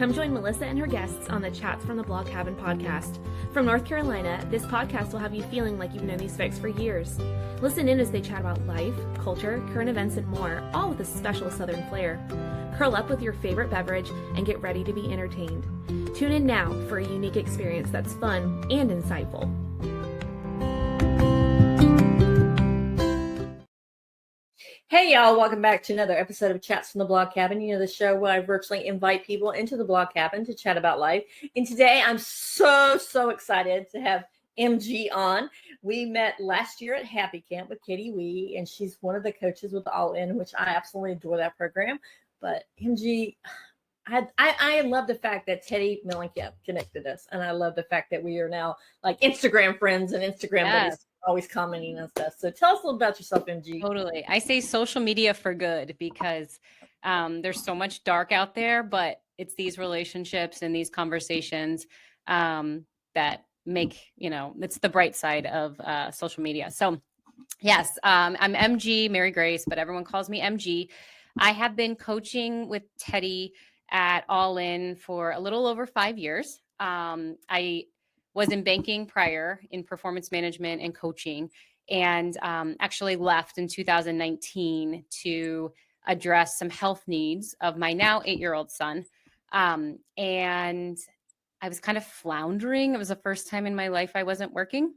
Come join Melissa and her guests on the Chats from the Blog Cabin podcast. From North Carolina, this podcast will have you feeling like you've known these folks for years. Listen in as they chat about life, culture, current events, and more, all with a special Southern flair. Curl up with your favorite beverage and get ready to be entertained. Tune in now for a unique experience that's fun and insightful. Hey y'all, welcome back to another episode of Chats from the Blog Cabin. You know, the show where I virtually invite people into the Blog Cabin to chat about life. And today I'm so excited to have MG on. We met last year at Happy Camp with Katie Wee, and she's one of the coaches with All In, which I absolutely adore that program. But MG, I love the fact that Teddy Mellencamp connected us, and I love the fact that we are now like Instagram friends and Instagram buddies, always commenting on stuff. So tell us a little about yourself, MG. Totally. I say social media for good because there's so much dark out there, but it's these relationships and these conversations that make, it's the bright side of social media. So yes, I'm MG, Mary Grace, but everyone calls me MG. I have been coaching with Teddy at All In for a little over 5 years. I was in banking prior, in performance management and coaching, and actually left in 2019 to address some health needs of my now 8-year-old son. And I was kind of floundering. It was the first time in my life I wasn't working.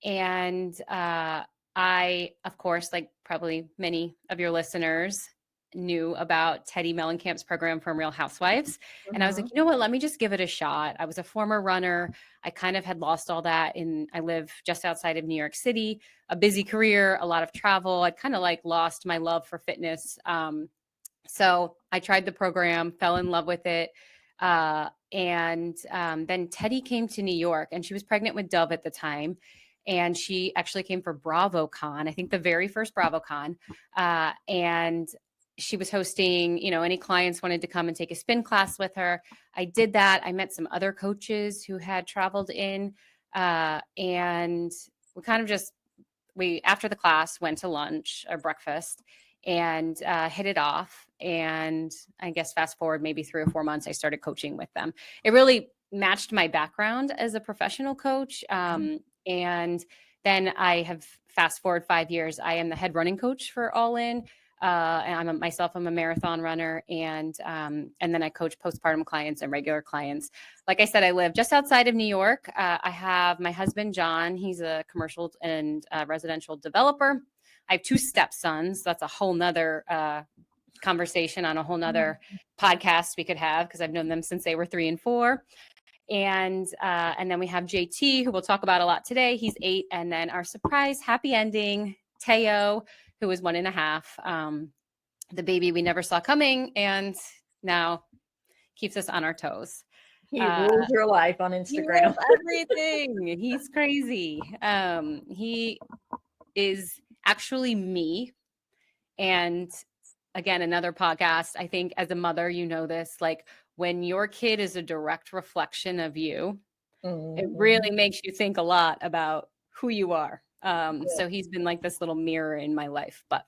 And I, of course, like probably many of your listeners, knew about Teddy Mellencamp's program from Real Housewives. And I was like, you know what, let me just give it a shot. I was a former runner. I kind of had lost all that. I live just outside of New York City, a busy career, a lot of travel. I kind of like lost my love for fitness. So I tried the program, fell in love with it. And then Teddy came to New York, and she was pregnant with Dove at the time. And she actually came for BravoCon, I think the very first BravoCon. And she was hosting, any clients wanted to come and take a spin class with her. I did that. I met some other coaches who had traveled in, and we kind of after the class went to lunch or breakfast and hit it off. And I guess fast forward maybe 3 or 4 months, I started coaching with them. It really matched my background as a professional coach. And then I have fast forward 5 years. I am the head running coach for All In. And I'm a marathon runner, and then I coach postpartum clients and regular clients. Like I said, I live just outside of New York. I have my husband, John. He's a commercial and residential developer. I have 2 stepsons. That's a whole nother conversation on a whole nother podcast we could have, because I've known them since they were 3 and 4. And then we have JT, who we'll talk about a lot today. He's 8. And then our surprise happy ending, Teo, who was 1.5, the baby we never saw coming, and now keeps us on our toes. He rules your life on Instagram. Everything. He's crazy. He is actually me. And again, another podcast. I think as a mother, this, like when your kid is a direct reflection of you, it really makes you think a lot about who you are. So he's been like this little mirror in my life, but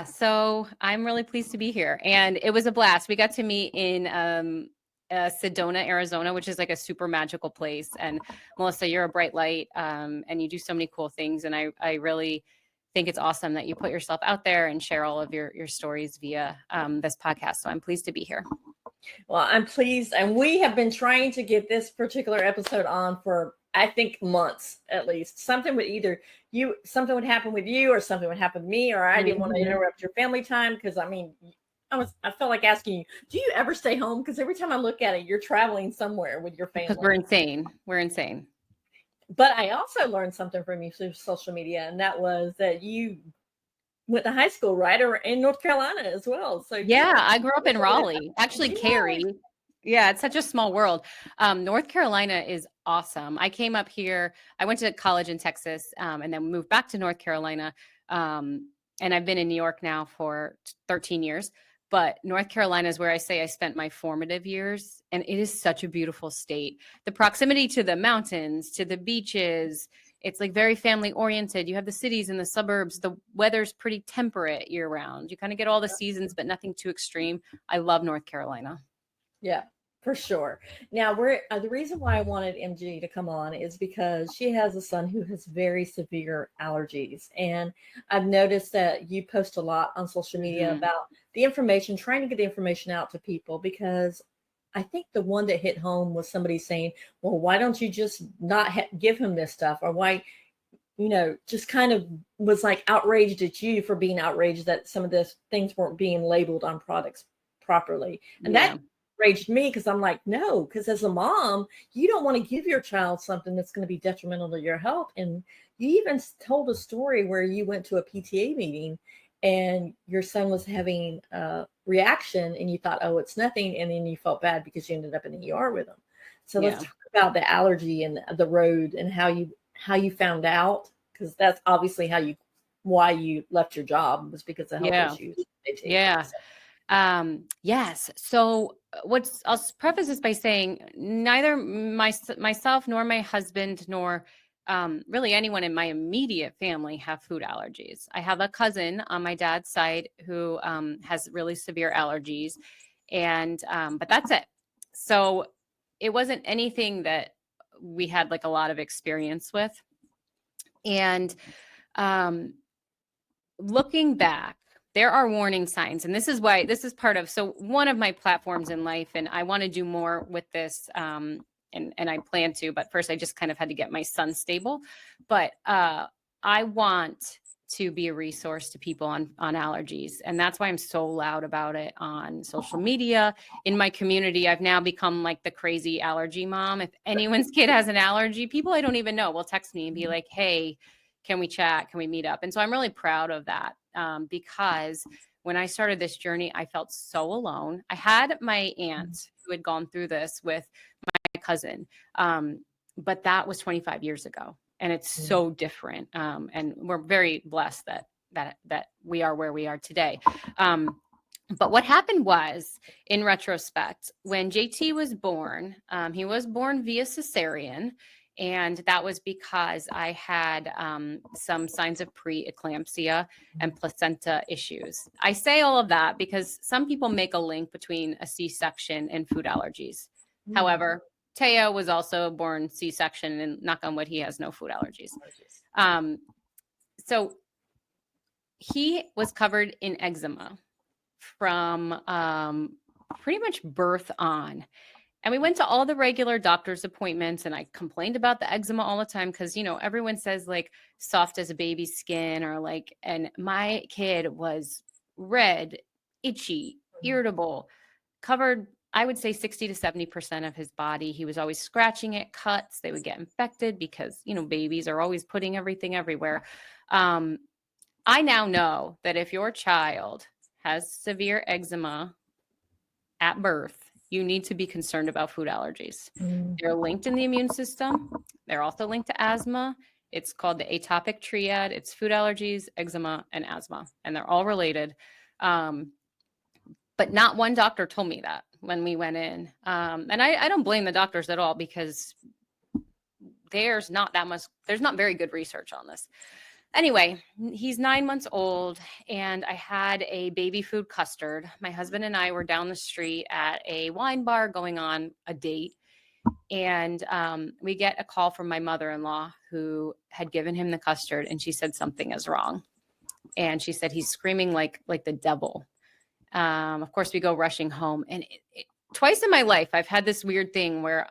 so I'm really pleased to be here, and it was a blast. We got to meet in Sedona, Arizona, which is like a super magical place. And Melissa, you're a bright light, and you do so many cool things. And I really think it's awesome that you put yourself out there and share all of your stories via this podcast. So I'm pleased to be here. Well, I'm pleased. And we have been trying to get this particular episode on for, I think, months at least. Something would happen with you, or something would happen with me, or I didn't want to interrupt your family time. Because I felt like asking you, do you ever stay home? Because every time I look at it, you're traveling somewhere with your family. Because we're insane. But I also learned something from you through social media, and that was that you went to high school, right? Or in North Carolina as well. So yeah, I grew up in Raleigh, actually Cary. Yeah, it's such a small world. North Carolina is awesome. I came up here. I went to college in Texas, and then moved back to North Carolina. And I've been in New York now for 13 years. But North Carolina is where I say I spent my formative years. And it is such a beautiful state. The proximity to the mountains, to the beaches, it's like very family oriented. You have the cities and the suburbs. The weather's pretty temperate year round. You kind of get all the seasons, but nothing too extreme. I love North Carolina. Yeah, for sure. Now, we're the reason why I wanted MG to come on is because she has a son who has very severe allergies, and I've noticed that you post a lot on social media Mhm. about the information, trying to get the information out to people. Because I think the one that hit home was somebody saying, "Well, why don't you just not give him this stuff, or why?" Just kind of was like outraged at you for being outraged that some of this things weren't being labeled on products properly. And that Yeah. enraged me because I'm like, no, because as a mom, you don't want to give your child something that's going to be detrimental to your health. And you even told a story where you went to a PTA meeting and your son was having a reaction and you thought, oh, it's nothing. And then you felt bad because you ended up in the ER with him. So let's Yeah. talk about the allergy and the road and how you found out, because that's obviously why you left your job, was because of health Yeah. issues. Yeah. Yes. So I'll preface this by saying neither myself nor my husband nor really anyone in my immediate family have food allergies. I have a cousin on my dad's side who has really severe allergies, and but that's it. So it wasn't anything that we had like a lot of experience with. And um, looking back, there are warning signs, and this is part of, so one of my platforms in life, and I want to do more with this, and I plan to, but first I just kind of had to get my son stable. But I want to be a resource to people on allergies, and that's why I'm so loud about it on social media. In my community, I've now become like the crazy allergy mom. If anyone's kid has an allergy, people I don't even know will text me and be like, hey, can we chat? Can we meet up? And so I'm really proud of that, because when I started this journey, I felt so alone. I had my aunt who had gone through this with my cousin, but that was 25 years ago, and it's so different. And we're very blessed that we are where we are today. But what happened was, in retrospect, when JT was born, he was born via cesarean. And that was because I had some signs of preeclampsia and placenta issues. I say all of that because some people make a link between a C-section and food allergies. However, Teo was also born C-section, and knock on wood, he has no food allergies. So he was covered in eczema from pretty much birth on. And we went to all the regular doctor's appointments, and I complained about the eczema all the time because, everyone says like soft as a baby's skin, or like, and my kid was red, itchy, irritable, covered, I would say 60 to 70% of his body. He was always scratching at cuts. They would get infected because, babies are always putting everything everywhere. I now know that if your child has severe eczema at birth, you need to be concerned about food allergies. They're linked in the immune system. They're also linked to asthma. It's called the atopic triad. It's food allergies, eczema, and asthma, and they're all related. But not one doctor told me that when we went in. And I don't blame the doctors at all, because there's not very good research on this. Anyway, he's 9 months old, and I had a baby food custard. My husband and I were down the street at a wine bar going on a date, and we get a call from my mother-in-law, who had given him the custard, and she said something is wrong. And she said he's screaming like the devil. Of course, we go rushing home, and twice in my life I've had this weird thing where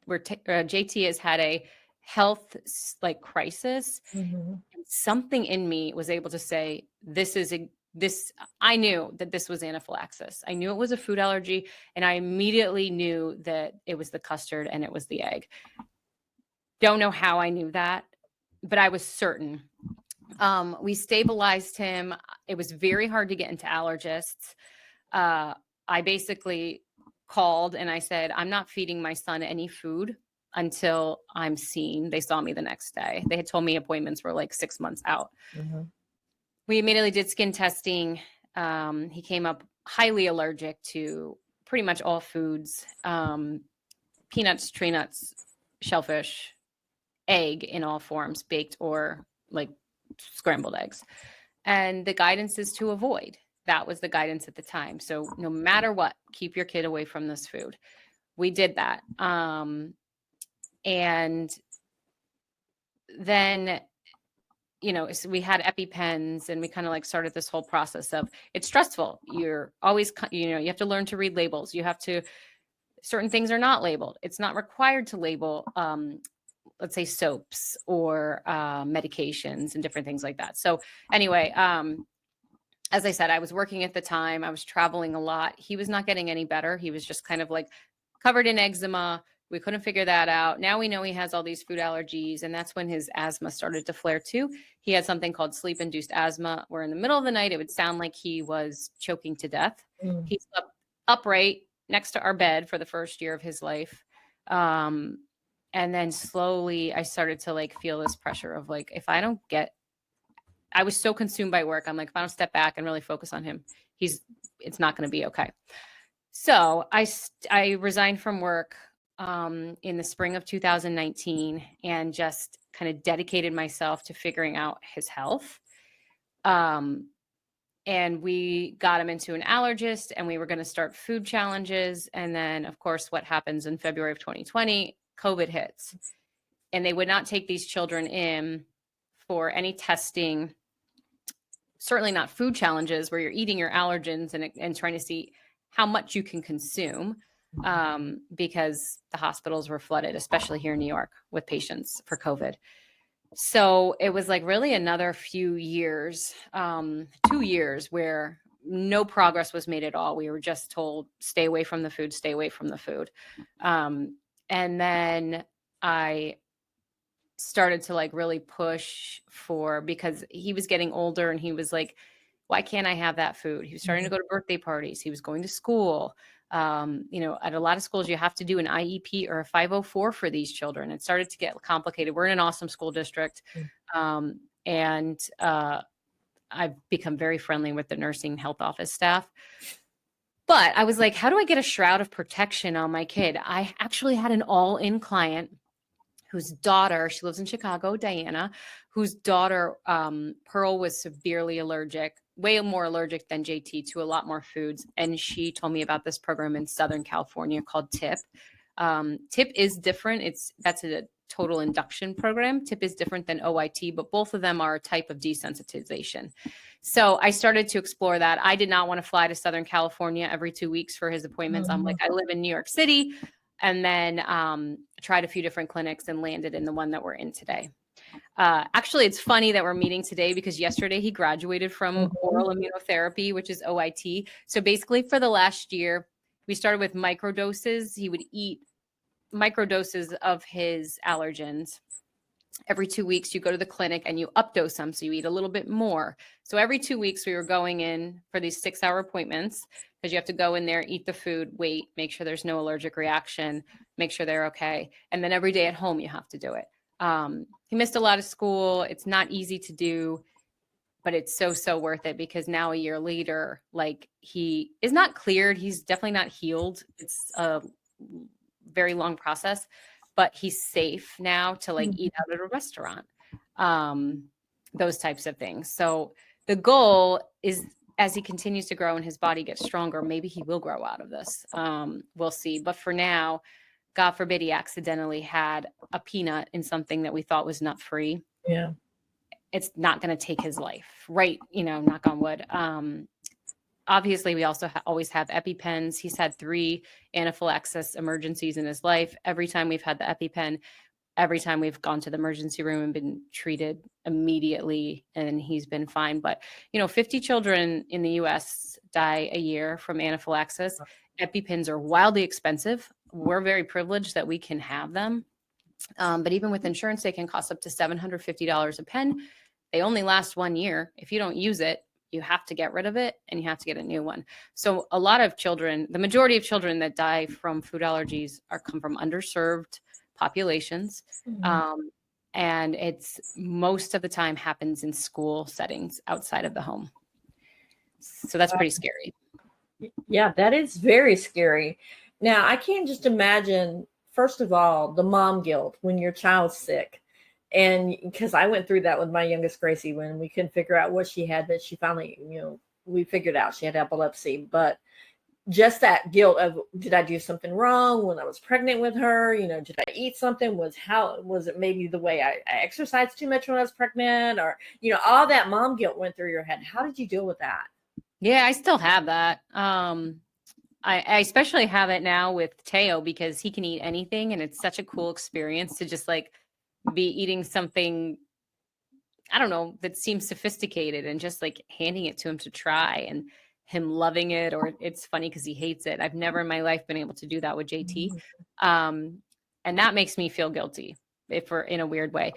JT has had a health like crisis. And something in me was able to say, I knew that this was anaphylaxis. I knew it was a food allergy, and I immediately knew that it was the custard and it was the egg. Don't know how I knew that, but I was certain. We stabilized him. It was very hard to get into allergists. I basically called and I said, I'm not feeding my son any food until I'm seen. They saw me the next day. They had told me appointments were like 6 months out. We immediately did skin testing. He came up highly allergic to pretty much all foods, peanuts, tree nuts, shellfish, egg in all forms, baked or like scrambled eggs. And the guidance is to avoid. that was the guidance at the time. So no matter what, keep your kid away from this food. We did that. And then, so we had EpiPens, and we kind of like started this whole process of, it's stressful. You're always, you have to learn to read labels. Certain things are not labeled. It's not required to label, let's say soaps or medications and different things like that. So anyway, as I said, I was working at the time. I was traveling a lot. He was not getting any better. He was just kind of like covered in eczema. We couldn't figure that out. Now we know he has all these food allergies, and that's when his asthma started to flare too. He had something called sleep-induced asthma, where in the middle of the night, it would sound like he was choking to death. He slept upright next to our bed for the first year of his life. And then slowly I started to like feel this pressure of like, I was so consumed by work. I'm like, if I don't step back and really focus on him, it's not going to be okay. So I resigned from work in the spring of 2019 and just kind of dedicated myself to figuring out his health. And we got him into an allergist, and we were going to start food challenges. And then, of course, what happens in February of 2020, COVID hits, and they would not take these children in for any testing. Certainly not food challenges where you're eating your allergens and trying to see how much you can consume, because the hospitals were flooded, especially here in New York, with patients for COVID. So it was like really another few years, 2 years, where no progress was made at all. We were just told, stay away from the food, stay away from the food. And then I started to like really push because he was getting older, and he was like, why can't I have that food? He was starting to go to birthday parties. He was going to school. At a lot of schools, you have to do an IEP or a 504 for these children. It started to get complicated. We're in an awesome school district. And I've become very friendly with the nursing health office staff. But I was like, how do I get a shroud of protection on my kid? I actually had an all-in client whose daughter, she lives in Chicago, Diana, whose daughter, Pearl, was severely allergic, way more allergic than JT to a lot more foods. And she told me about this program in Southern California called TIP. TIP is different. That's a total induction program. TIP is different than OIT, but both of them are a type of desensitization. So I started to explore that. I did not want to fly to Southern California every 2 weeks for his appointments. I'm like, I live in New York City. And then tried a few different clinics and landed in the one that we're in today. Actually, it's funny that we're meeting today because yesterday he graduated from oral immunotherapy, which is OIT. So basically for the last year, we started with microdoses. He would eat microdoses of his allergens. Every 2 weeks, you go to the clinic and you updose them. So you eat a little bit more. So every 2 weeks, we were going in for these 6-hour appointments, because you have to go in there, eat the food, wait, make sure there's no allergic reaction, make sure they're okay. And then every day at home, you have to do it. He missed a lot of school. It's not easy to do, but it's so worth it, because now a year later, like, he is not cleared. He's definitely not healed. It's a very long process, but he's safe now to like eat out at a restaurant, those types of things. So the goal is, as he continues to grow and his body gets stronger, maybe he will grow out of this. We'll see. But for now, God forbid he accidentally had a peanut in something that we thought was nut free. Yeah. It's not going to take his life, right? Knock on wood. Obviously, we also always have EpiPens. He's had 3 anaphylaxis emergencies in his life. Every time we've had the EpiPen, every time we've gone to the emergency room and been treated immediately, and he's been fine. But, 50 children in the US die a year from anaphylaxis. EpiPens are wildly expensive. We're very privileged that we can have them. But even with insurance, they can cost up to $750 a pen. They only last 1 year. If you don't use it, you have to get rid of it and you have to get a new one. So a lot of children, the majority of children that die from food allergies come from underserved populations. And it's most of the time happens in school settings outside of the home. So that's pretty scary. Yeah, that is very scary. Now, I can't just imagine, first of all, the mom guilt when your child's sick. And because I went through that with my youngest Gracie when we couldn't figure out what she had, that she finally, we figured out she had epilepsy, but just that guilt of, did I do something wrong when I was pregnant with her? Did I eat something? Was it maybe the way I exercised too much when I was pregnant, or, all that mom guilt went through your head. How did you deal with that? Yeah, I still have that. I especially have it now with Teo because he can eat anything, and it's such a cool experience to just like be eating something, I don't know, that seems sophisticated and just like handing it to him to try and him loving it. Or it's funny because he hates it. I've never in my life been able to do that with JT. And that makes me feel guilty if we're in a weird way.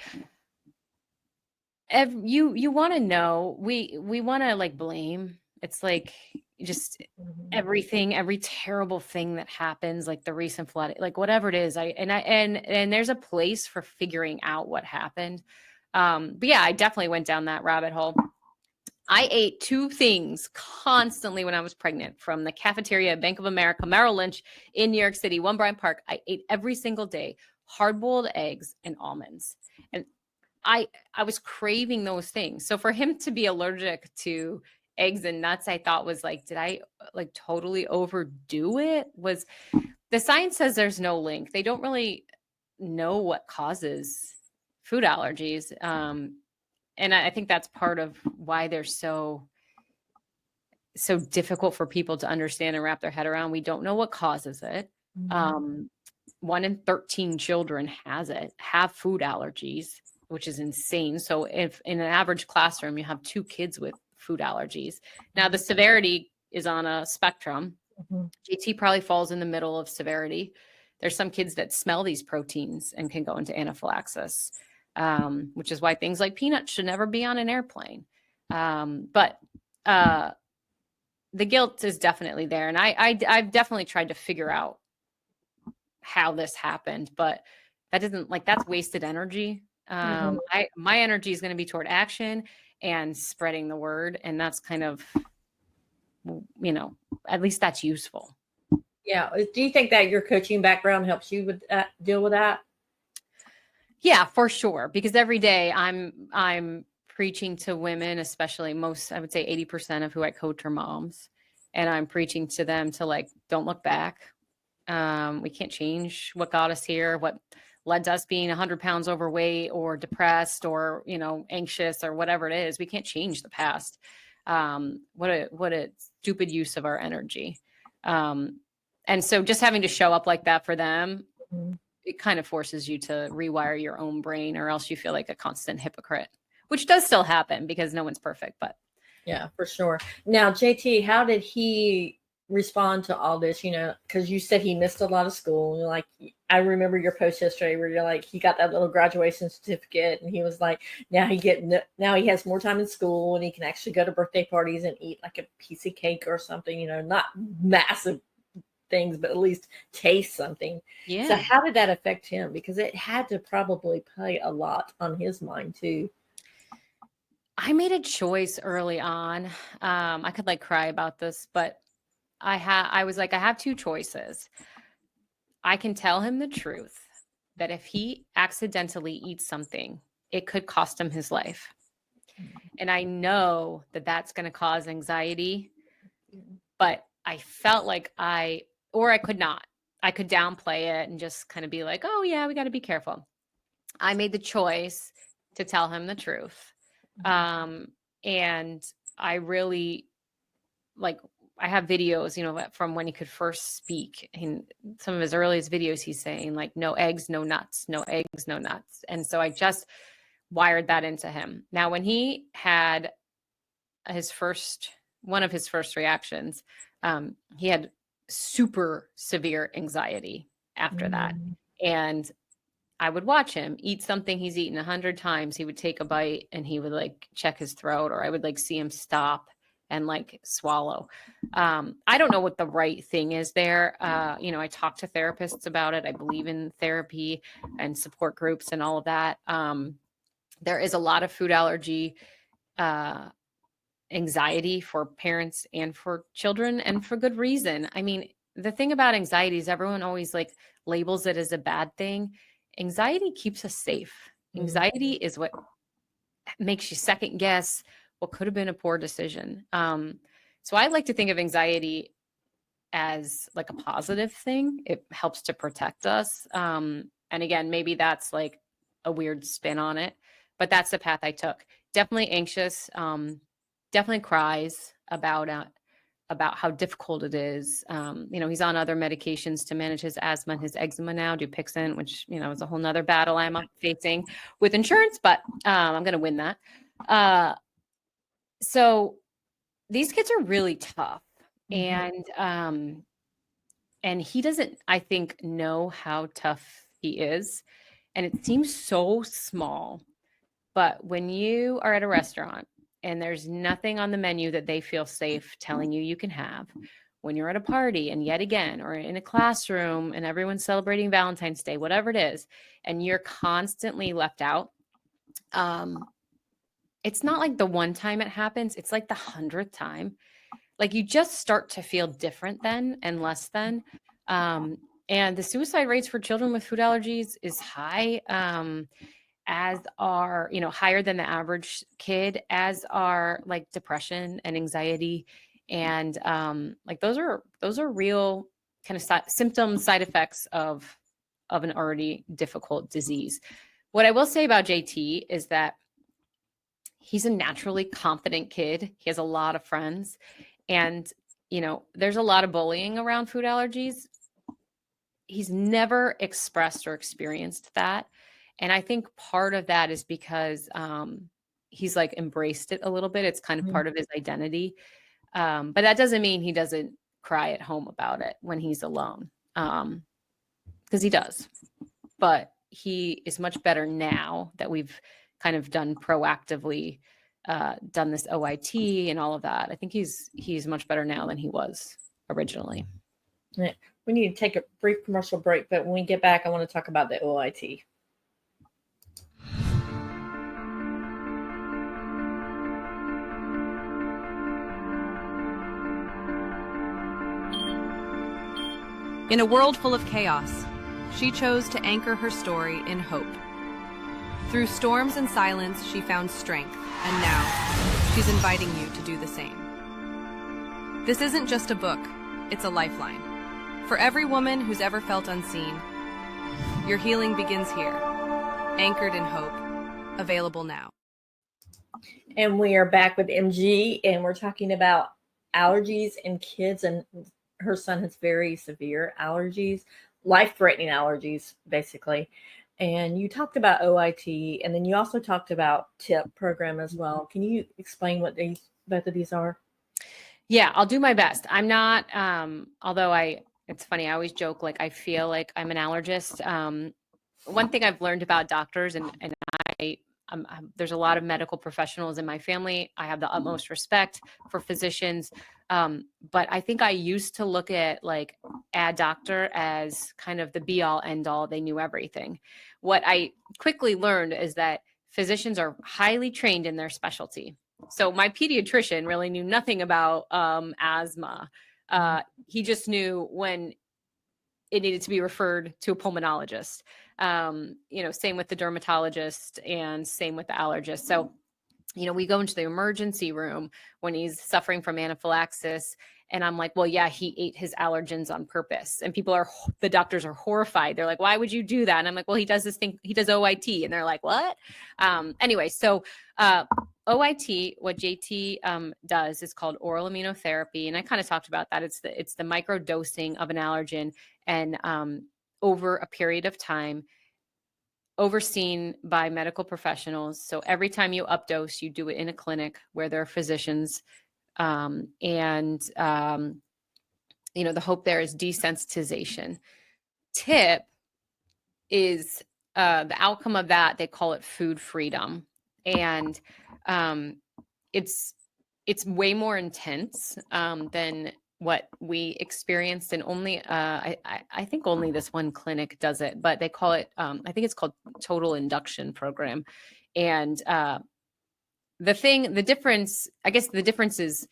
You want to know, we want to like blame. It's like just everything, every terrible thing that happens, like the recent flood, like whatever it is. And there's a place for figuring out what happened. But yeah, I definitely went down that rabbit hole. I ate two things constantly when I was pregnant, from the cafeteria at Bank of America, Merrill Lynch in New York City, One Bryant Park. I ate every single day hard-boiled eggs and almonds. And I was craving those things. So for him to be allergic to eggs and nuts, I thought was like, did I like totally overdo it? Was the science says there's no link. They don't really know what causes food allergies. And I think that's part of why they're so difficult for people to understand and wrap their head around. We don't know what causes it. 1 in 13 children have food allergies, which is insane. So if in an average classroom, you have 2 kids with food allergies. Now the severity is on a spectrum. JT probably falls in the middle of severity. There's some kids that smell these proteins and can go into anaphylaxis. Which is why things like peanuts should never be on an airplane. But the guilt is definitely there. And I've definitely tried to figure out how this happened, but that isn't like, that's wasted energy. My energy is going to be toward action and spreading the word. And that's kind of, at least that's useful. Yeah. Do you think that your coaching background helps you with deal with that? Yeah, for sure. Because every day I'm preaching to women, especially I would say 80% of who I coach are moms. And I'm preaching to them to like, don't look back. We can't change what got us here, what led to us being 100 pounds overweight or depressed or, anxious or whatever it is. We can't change the past. What a stupid use of our energy. And so just having to show up like that for them, it kind of forces you to rewire your own brain, or else you feel like a constant hypocrite, which does still happen because no one's perfect. But yeah, for sure. Now, JT, how did he respond to all this? Because you said he missed a lot of school. Like, I remember your post yesterday where you're like, he got that little graduation certificate, and he was like, now he has more time in school, and he can actually go to birthday parties and eat like a piece of cake or something. Not massive things, but at least taste something. yeah. So how did that affect him? Because it had to probably play a lot on his mind too. I made a choice early on. I could like cry about this, but I was like, I have 2 choices. I can tell him the truth that if he accidentally eats something, it could cost him his life. And I know that that's going to cause anxiety, but I felt like I could not. I could downplay it and just kind of be like, oh yeah, we got to be careful. I made the choice to tell him the truth. And I really I have videos, from when he could first speak. In some of his earliest videos, he's saying like, no eggs, no nuts, no eggs, no nuts. And so I just wired that into him. Now, when he had one of his first reactions, he had super severe anxiety after that. And I would watch him eat something he's eaten 100 times. He would take a bite and he would like check his throat, or I would like see him stop and like swallow. I don't know what the right thing is there. I talk to therapists about it. I believe in therapy and support groups and all of that. There is a lot of food allergy anxiety for parents and for children, and for good reason. I mean, the thing about anxiety is everyone always like labels it as a bad thing. Anxiety keeps us safe. Anxiety is what makes you second guess what could have been a poor decision. So I like to think of anxiety as like a positive thing. It helps to protect us. And again, maybe that's like a weird spin on it, but that's the path I took. Definitely anxious. Definitely cries about how difficult it is. He's on other medications to manage his asthma and his eczema now, Dupixent, which, is a whole nother battle I'm facing with insurance, but I'm going to win that. So these kids are really tough. And he doesn't, I think, know how tough he is. And it seems so small. But when you are at a restaurant and there's nothing on the menu that they feel safe telling you can have, when you're at a party and yet again, or in a classroom and everyone's celebrating Valentine's Day, whatever it is, and you're constantly left out, it's not like the one time it happens. It's like the 100th time. Like you just start to feel different then and less than. And the suicide rates for children with food allergies is high, as are, higher than the average kid, as are like depression and anxiety. And like those are real kind of symptoms, side effects of an already difficult disease. What I will say about JT is that he's a naturally confident kid. He has a lot of friends. And, there's a lot of bullying around food allergies. He's never expressed or experienced that. And I think part of that is because he's like embraced it a little bit. It's kind of part of his identity. But that doesn't mean he doesn't cry at home about it when he's alone. Because he does. But he is much better now that we've kind of done proactively, done this OIT and all of that. I think he's much better now than he was originally. Yeah. We need to take a brief commercial break, but when we get back, I want to talk about the OIT. In a world full of chaos, she chose to anchor her story in hope. Through storms and silence, she found strength, and now she's inviting you to do the same. This isn't just a book, it's a lifeline. For every woman who's ever felt unseen, your healing begins here. Anchored in Hope. Available now. And we are back with MG, and we're talking about allergies in kids. And her son has very severe allergies, life-threatening allergies, basically. And you talked about OIT, and then you also talked about TIP program as well. Can you explain what both of these are? Yeah, I'll do my best. I'm not, although it's funny, I always joke, like, I feel like I'm an allergist. One thing I've learned about doctors, and there's a lot of medical professionals in my family. I have the utmost respect for physicians. But I think I used to look at like a doctor as kind of the be all end all. They knew everything. What I quickly learned is that physicians are highly trained in their specialty. So my pediatrician really knew nothing about asthma. He just knew when it needed to be referred to a pulmonologist. Same with the dermatologist and same with the allergist. So, we go into the emergency room when he's suffering from anaphylaxis. And I'm like, well, yeah, he ate his allergens on purpose. And the doctors are horrified. They're like, why would you do that? And I'm like, well, he does this thing. He does OIT. And they're like, what? Anyway, so OIT, what JT does is called oral immunotherapy. And I kind of talked about that. It's the micro dosing of an allergen and over a period of time, overseen by medical professionals. So every time you updose, you do it in a clinic where there are physicians. The hope there is desensitization. TIP is the outcome of that. They call it food freedom. And it's way more intense than what we experienced, and only I think only this one clinic does it, but they call it I think it's called total induction program. And the difference is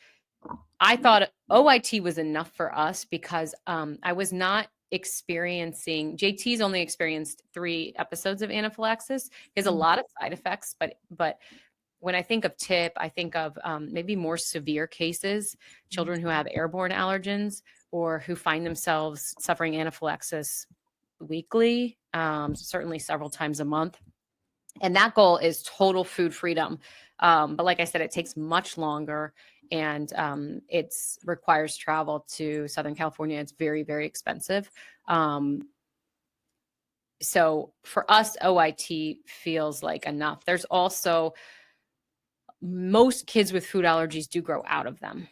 I thought OIT was enough for us because I was not experiencing. JT's only experienced 3 episodes of anaphylaxis. He has a lot of side effects, but when I think of TIP, I think of maybe more severe cases, children who have airborne allergens or who find themselves suffering anaphylaxis weekly, certainly several times a month. And that goal is total food freedom. But like I said, it takes much longer, and it requires travel to Southern California. It's very, very expensive. So for us, OIT feels like enough. There's also most kids with food allergies do grow out of them.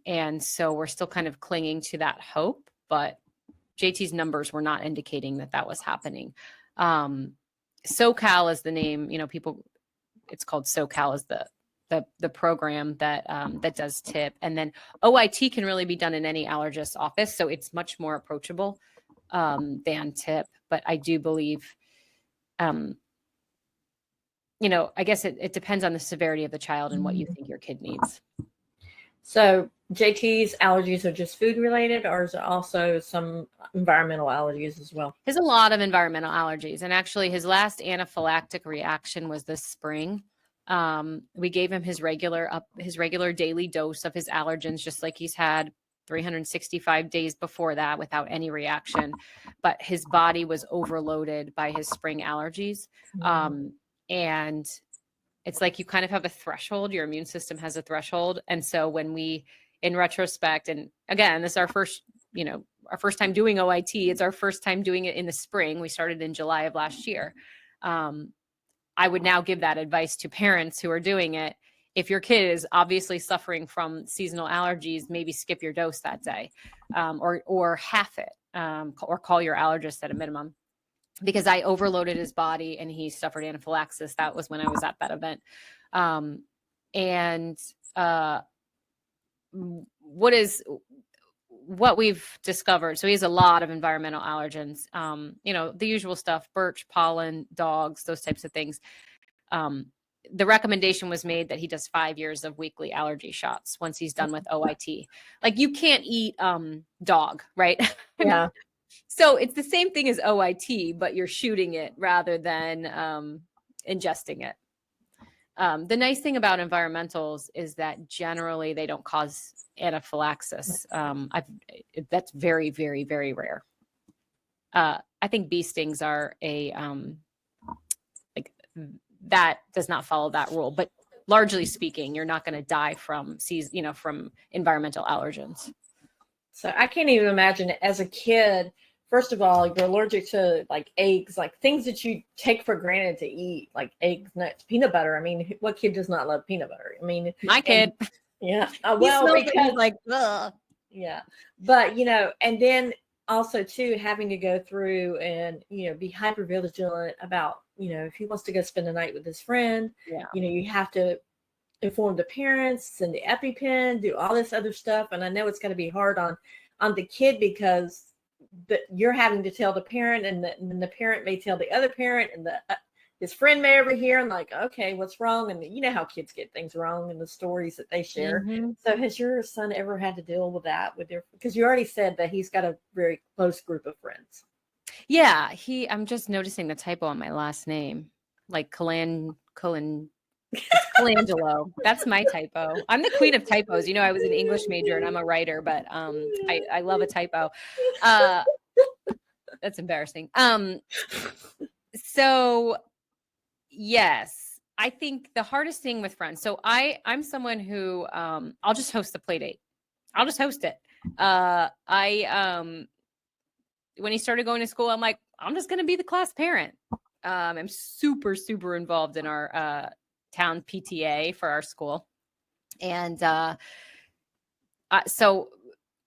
And so we're still kind of clinging to that hope, but JT's numbers were not indicating that that was happening. SoCal is the name, it's called SoCal is the program that that does TIP. And then OIT can really be done in any allergist's office. So it's much more approachable than TIP. But I do believe, I guess it depends on the severity of the child and what you think your kid needs. So JT's allergies are just food related, or is it also some environmental allergies as well? He has a lot of environmental allergies. And actually his last anaphylactic reaction was this spring. We gave him his regular daily dose of his allergens, just like he's had 365 days before that without any reaction. But his body was overloaded by his spring allergies. And it's like you kind of have a threshold. Your immune system has a threshold. And so when we, in retrospect, and again, this is our first time doing OIT. It's our first time doing it in the spring. We started in July of last year. I would now give that advice to parents who are doing it. If your kid is obviously suffering from seasonal allergies, maybe skip your dose that day, or half it, or call your allergist at a minimum. Because I overloaded his body and he suffered anaphylaxis. That was when I was at that event. What we've discovered. So he has a lot of environmental allergens, the usual stuff, birch, pollen, dogs, those types of things. The recommendation was made that he does 5 years of weekly allergy shots once he's done with OIT. Like you can't eat dog, right? Yeah. So it's the same thing as OIT, but you're shooting it rather than ingesting it. The nice thing about environmentals is that generally they don't cause anaphylaxis. That's very, very, very rare. I think bee stings are that does not follow that rule, but largely speaking, you're not going to die from from environmental allergens. So I can't even imagine it as a kid. First of all, you're allergic to like eggs, like things that you take for granted to eat, like eggs, nuts, peanut butter. I mean, what kid does not love peanut butter? I mean, my kid. Yeah. He's like, ugh. Yeah. But, and then also too, having to go through and, be hyper vigilant about, if he wants to go spend the night with his friend, you have to inform the parents, send the EpiPen, do all this other stuff. And I know it's going to be hard on the kid because you're having to tell the parent, and the parent may tell the other parent, and his friend may overhear and like, okay, what's wrong? And you know how kids get things wrong in the stories that they share. Mm-hmm. So has your son ever had to deal with that because you already said that he's got a very close group of friends. Yeah, I'm just noticing the typo on my last name, like Colangelo. That's my typo. I'm the queen of typos. I was an English major and I'm a writer, but I love a typo. That's embarrassing. So yes, I think the hardest thing with friends. So I'm someone who I'll just host the play date. I'll just host it. When he started going to school, I'm like, I'm just going to be the class parent. I'm super, super involved in our town PTA for our school. And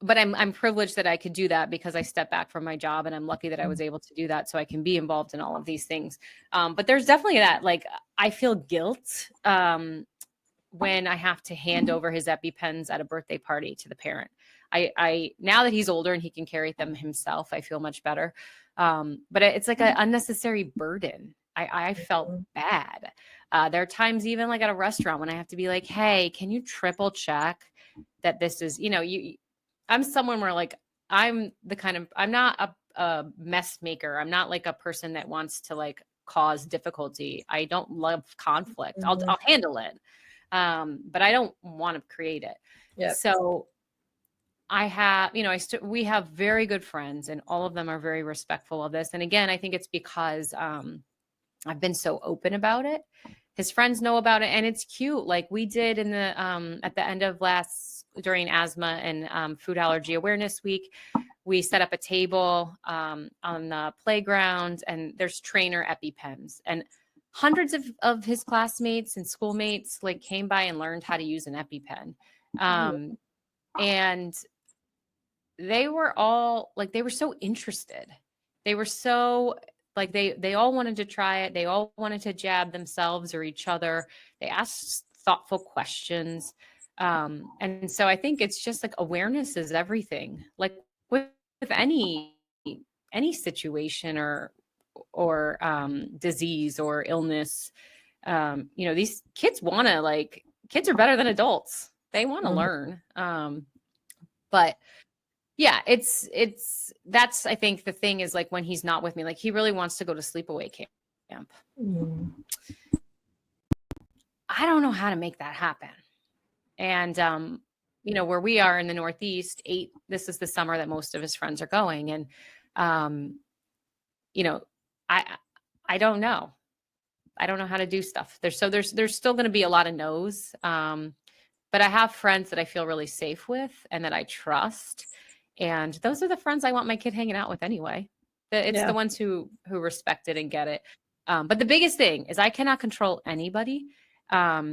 but I'm privileged that I could do that because I stepped back from my job, and I'm lucky that I was able to do that so I can be involved in all of these things. But there's definitely that, like, I feel guilt when I have to hand over his EpiPens at a birthday party to the parent. I now that he's older and he can carry them himself, I feel much better. But it's like an unnecessary burden. I felt bad. There are times even like at a restaurant when I have to be like, hey, can you triple check that this is, I'm someone where like, I'm not a mess maker. I'm not like a person that wants to like cause difficulty. I don't love conflict. Mhm. I'll handle it. But I don't want to create it. Yep. So I have, we have very good friends, and all of them are very respectful of this. And again, I think it's because I've been so open about it. His friends know about it, and it's cute. Like we did in the at the end of during asthma and food allergy awareness week, we set up a table on the playground, and there's trainer EpiPens, and hundreds of his classmates and schoolmates like came by and learned how to use an EpiPen. And they were all like, they were so interested. They were so like, they all wanted to try it. They all wanted to jab themselves or each other. They asked thoughtful questions. And so I think it's just like awareness is everything. Like with any situation or disease or illness, these kids want to kids are better than adults. They want to learn. But yeah, that's, I think the thing is like when he's not with me, like he really wants to go to sleepaway camp. I don't know how to make that happen. And, where we are in the Northeast, this is the summer that most of his friends are going. And, I don't know. I don't know how to do stuff. There's still going to be a lot of no's. But I have friends that I feel really safe with and that I trust. And those are the friends I want my kid hanging out with anyway. It's the ones who respect it and get it. But the biggest thing is I cannot control anybody. JT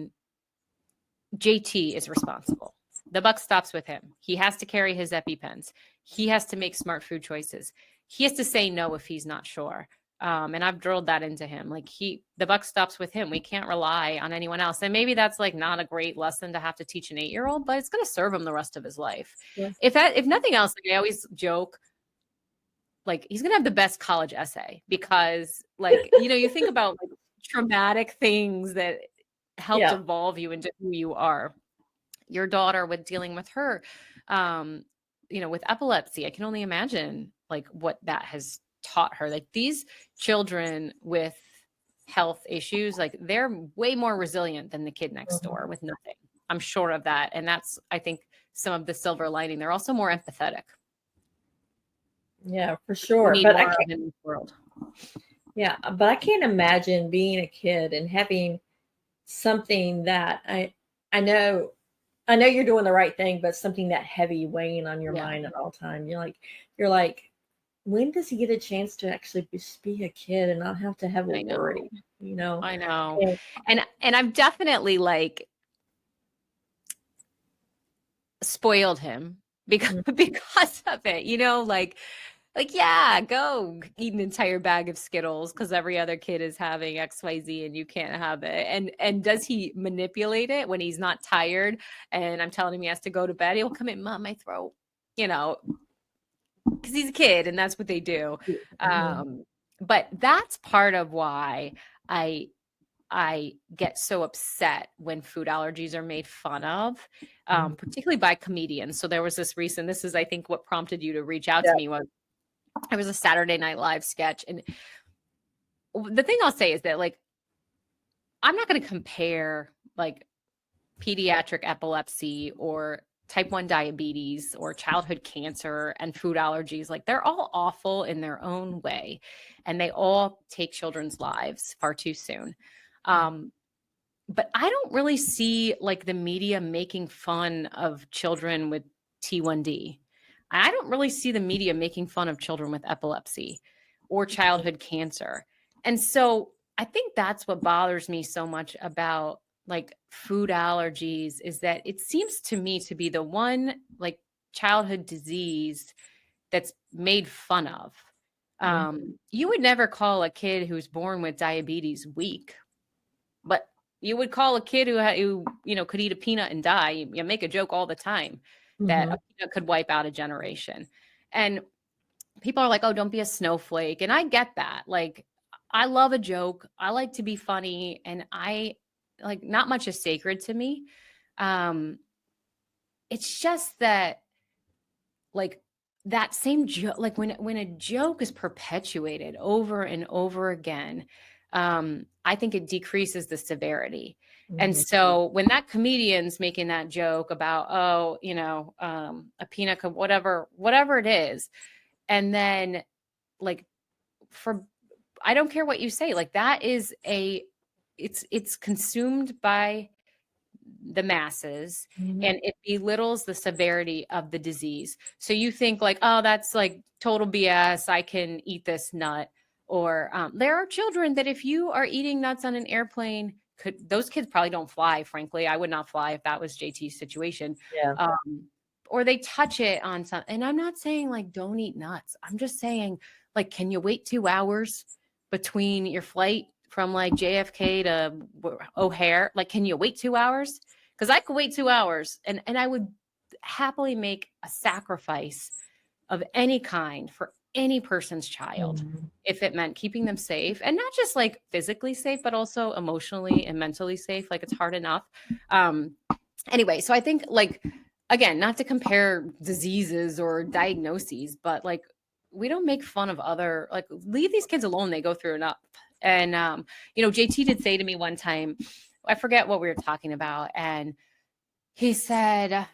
is responsible. The buck stops with him. He has to carry his EpiPens. He has to make smart food choices. He has to say no if he's not sure. And I've drilled that into him. Like the buck stops with him. We can't rely on anyone else. And maybe that's like not a great lesson to have to teach an 8-year-old, but it's going to serve him the rest of his life. Yeah. If nothing else, like I always joke, like he's going to have the best college essay because you think about like traumatic things that helped evolve you into who you are. Your daughter with dealing with her, with epilepsy, I can only imagine like what that has taught her. Like these children with health issues, like they're way more resilient than the kid next door with nothing. I'm sure of that. And that's, I think, some of the silver lining. They're also more empathetic. Yeah, for sure. But I can't, in this world. Yeah, but I can't imagine being a kid and having something that I know you're doing the right thing, but something that heavy weighing on your mind at all time. You're like, when does he get a chance to actually just be a kid and not have to have a worry? I know. And I've definitely like spoiled him because of it, go eat an entire bag of Skittles because every other kid is having XYZ and you can't have it. And does he manipulate it when he's not tired and I'm telling him he has to go to bed? He'll come in, Mom, my throat, because he's a kid and that's what they do. But that's part of why I get so upset when food allergies are made fun of, particularly by comedians. So there was this is I think what prompted you to reach out to me was it was a Saturday Night Live sketch. And the thing I'll say is that like, I'm not going to compare like pediatric epilepsy or type 1 diabetes or childhood cancer and food allergies. Like they're all awful in their own way. And they all take children's lives far too soon. But I don't really see like the media making fun of children with T1D. I don't really see the media making fun of children with epilepsy or childhood cancer. And so I think that's what bothers me so much about like food allergies is that it seems to me to be the one like childhood disease that's made fun of. You would never call a kid who's born with diabetes weak, but you would call a kid who could eat a peanut and die. You make a joke all the time that a peanut could wipe out a generation. And people are like, oh, don't be a snowflake. And I get that. Like, I love a joke. I like to be funny. And I like, not much is sacred to me. It's just that like that same joke, like when a joke is perpetuated over and over again, I think it decreases the severity. Mm-hmm. And so when that comedian's making that joke about, oh, a peanut, whatever it is, and then like I don't care what you say, like that is it's consumed by the masses, Mm-hmm. and it belittles the severity of the disease. So you think like, oh, that's like total BS. I can eat this nut. Or there are children that if you are eating nuts on an airplane, those kids probably don't fly. Frankly, I would not fly if that was JT's situation. Yeah. Or they touch it on some. And I'm not saying like don't eat nuts. I'm just saying like, can you wait 2 hours between your flight from like JFK to O'Hare? Like, can you wait 2 hours? Because I could wait 2 hours and I would happily make a sacrifice of any kind for any person's child, Mm-hmm. if it meant keeping them safe, and not just like physically safe, but also emotionally and mentally safe. Like it's hard enough. Anyway, so I think like, again, not to compare diseases or diagnoses, but like we don't make fun of other, like leave these kids alone. They go through enough. And, JT did say to me one time, I forget what we were talking about. And he said,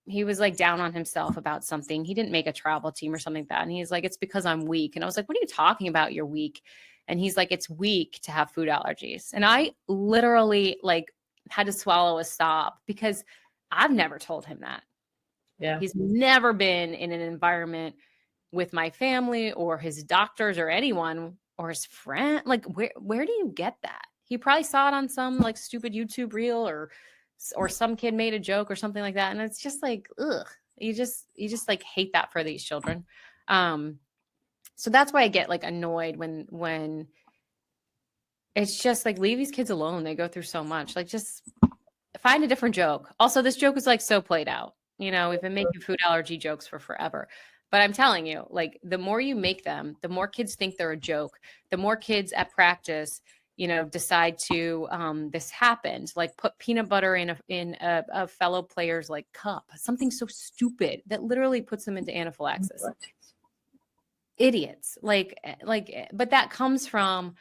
he was like down on himself about something. He didn't make a travel team or something like that. And he's like, it's because I'm weak. And I was like, what are you talking about? You're weak. And he's like, it's weak to have food allergies. And I literally like had to swallow a sob because I've never told him that. Yeah. He's never been in an environment with my family or his doctors or anyone or his friend. Like, where do you get that? He probably saw it on some like stupid YouTube reel or some kid made a joke or something like that. And it's just like, ugh, you just like hate that for these children. So that's why I get like annoyed when it's just like, leave these kids alone. They go through so much. Like, just find a different joke. Also, this joke is like so played out. We've been making food allergy jokes for forever. But I'm telling you, like, the more you make them, the more kids think they're a joke. The more kids at practice, decide to, this happened, like put peanut butter in a fellow player's like cup, something so stupid that literally puts them into anaphylaxis. Idiots. But that comes from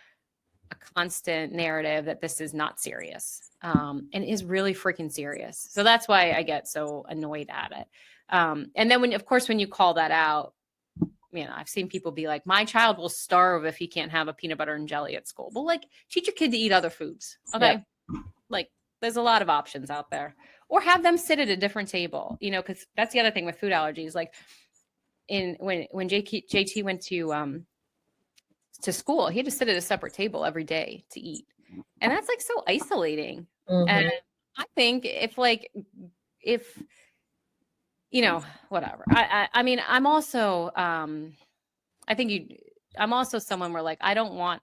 a constant narrative that this is not serious, and is really freaking serious. So that's why I get so annoyed at it. And then when you call that out, I've seen people be like, my child will starve if he can't have a peanut butter and jelly at school. Well, like, teach your kid to eat other foods. Okay. Yeah. Like, there's a lot of options out there, or have them sit at a different table, cause that's the other thing with food allergies. Like when JT went to school, he had to sit at a separate table every day to eat. And that's like so isolating. Mm-hmm. And I think if whatever. I'm also, I'm also someone where like, I don't want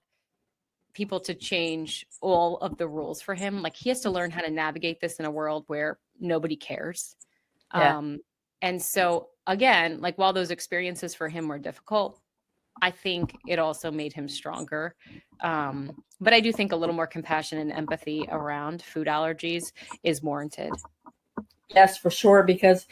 people to change all of the rules for him. Like, he has to learn how to navigate this in a world where nobody cares. Yeah. And so again, like, while those experiences for him were difficult, I think it also made him stronger. But I do think a little more compassion and empathy around food allergies is warranted. Yes, for sure. Because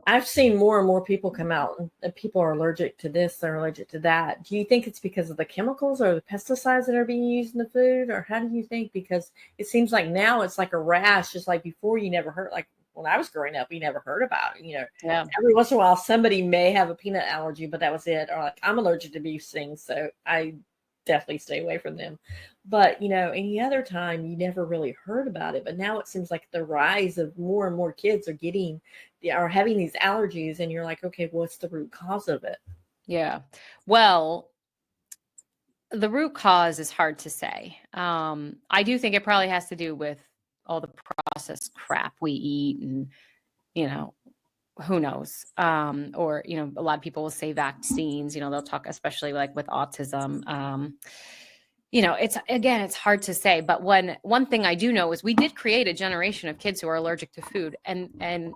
I've seen more and more people come out and people are allergic to this, they're allergic to that. Do you think it's because of the chemicals or the pesticides that are being used in the food? Or how do you think? Because it seems like now it's like a rash, just like before you never heard, like when I was growing up, you never heard about it. Yeah. Every once in a while somebody may have a peanut allergy, but that was it. Or like, I'm allergic to beef stings, so I definitely stay away from them. But any other time you never really heard about it. But now it seems like the rise of more and more kids are having these allergies, and you're like, okay, what's the root cause of it? Yeah. Well, the root cause is hard to say. I do think it probably has to do with all the processed crap we eat, and who knows? Or a lot of people will say vaccines. They'll talk, especially like with autism. It's hard to say. But one thing I do know is we did create a generation of kids who are allergic to food, and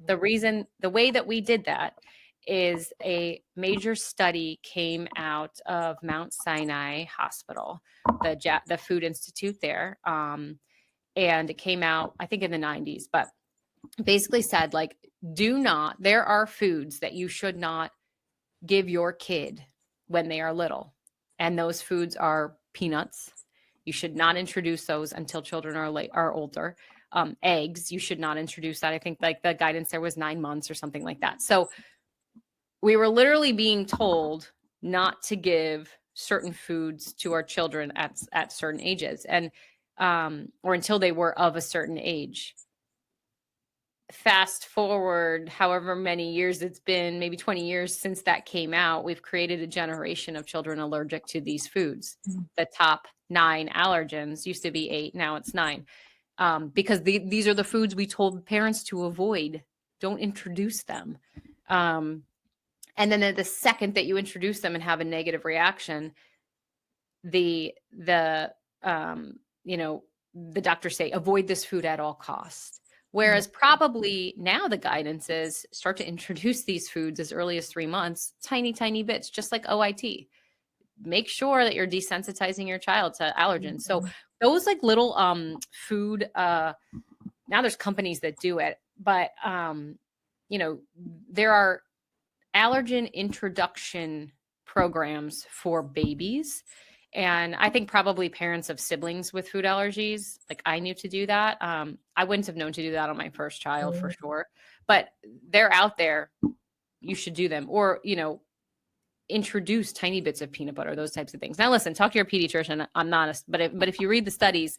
the way that we did that is a major study came out of Mount Sinai Hospital, the Food Institute there. And it came out, I think, in the 90s, but basically said, like, there are foods that you should not give your kid when they are little. And those foods are peanuts. You should not introduce those until children are older. Eggs, you should not introduce that. I think like the guidance there was 9 months or something like that. So we were literally being told not to give certain foods to our children at certain ages, and or until they were of a certain age. Fast forward however many years it's been, maybe 20 years since that came out, we've created a generation of children allergic to these foods. The top 9 allergens used to be 8, now it's 9. Because these are the foods we told parents to avoid. Don't introduce them. And then the second that you introduce them and have a negative reaction, the doctors say, avoid this food at all costs. Whereas probably now the guidance is start to introduce these foods as early as 3 months, tiny, tiny bits, just like OIT. Make sure that you're desensitizing your child to allergens. So those like little food, now there's companies that do it, but there are allergen introduction programs for babies. And I think probably parents of siblings with food allergies, like I knew to do that. I wouldn't have known to do that on my first child for sure, but they're out there. You should do them, or, introduce tiny bits of peanut butter, those types of things. Now, listen, talk to your pediatrician. I'm not, but if you read the studies,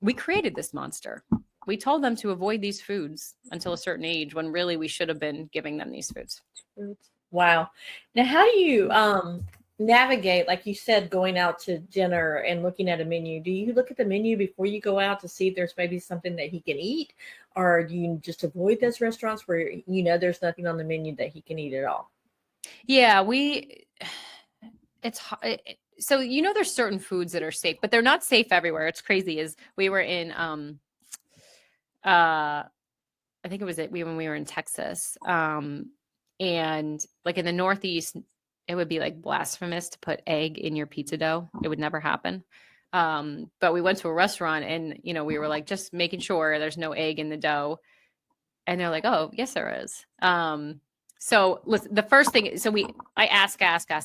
we created this monster. We told them to avoid these foods until a certain age, when really we should have been giving them these foods. Wow. Now, how do you navigate, like you said, going out to dinner and looking at a menu? Do you look at the menu before you go out to see if there's maybe something that he can eat, or do you just avoid those restaurants where there's nothing on the menu that he can eat at all? Yeah, so there's certain foods that are safe, but they're not safe everywhere. It's crazy. Is we were in I think it was when we were in Texas, and like in the Northeast, it would be like blasphemous to put egg in your pizza dough. It would never happen. But we went to a restaurant and, we were like, just making sure there's no egg in the dough. And they're like, oh, yes, there is. So listen, the first thing, I ask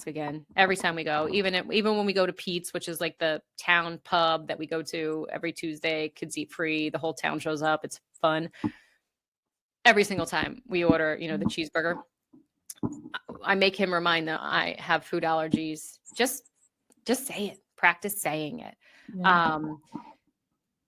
again, every time we go, even when we go to Pete's, which is like the town pub that we go to every Tuesday, kids eat free. The whole town shows up. It's fun. Every single time we order, the cheeseburger, I make him remind that I have food allergies. Just say it. Practice saying it. Yeah.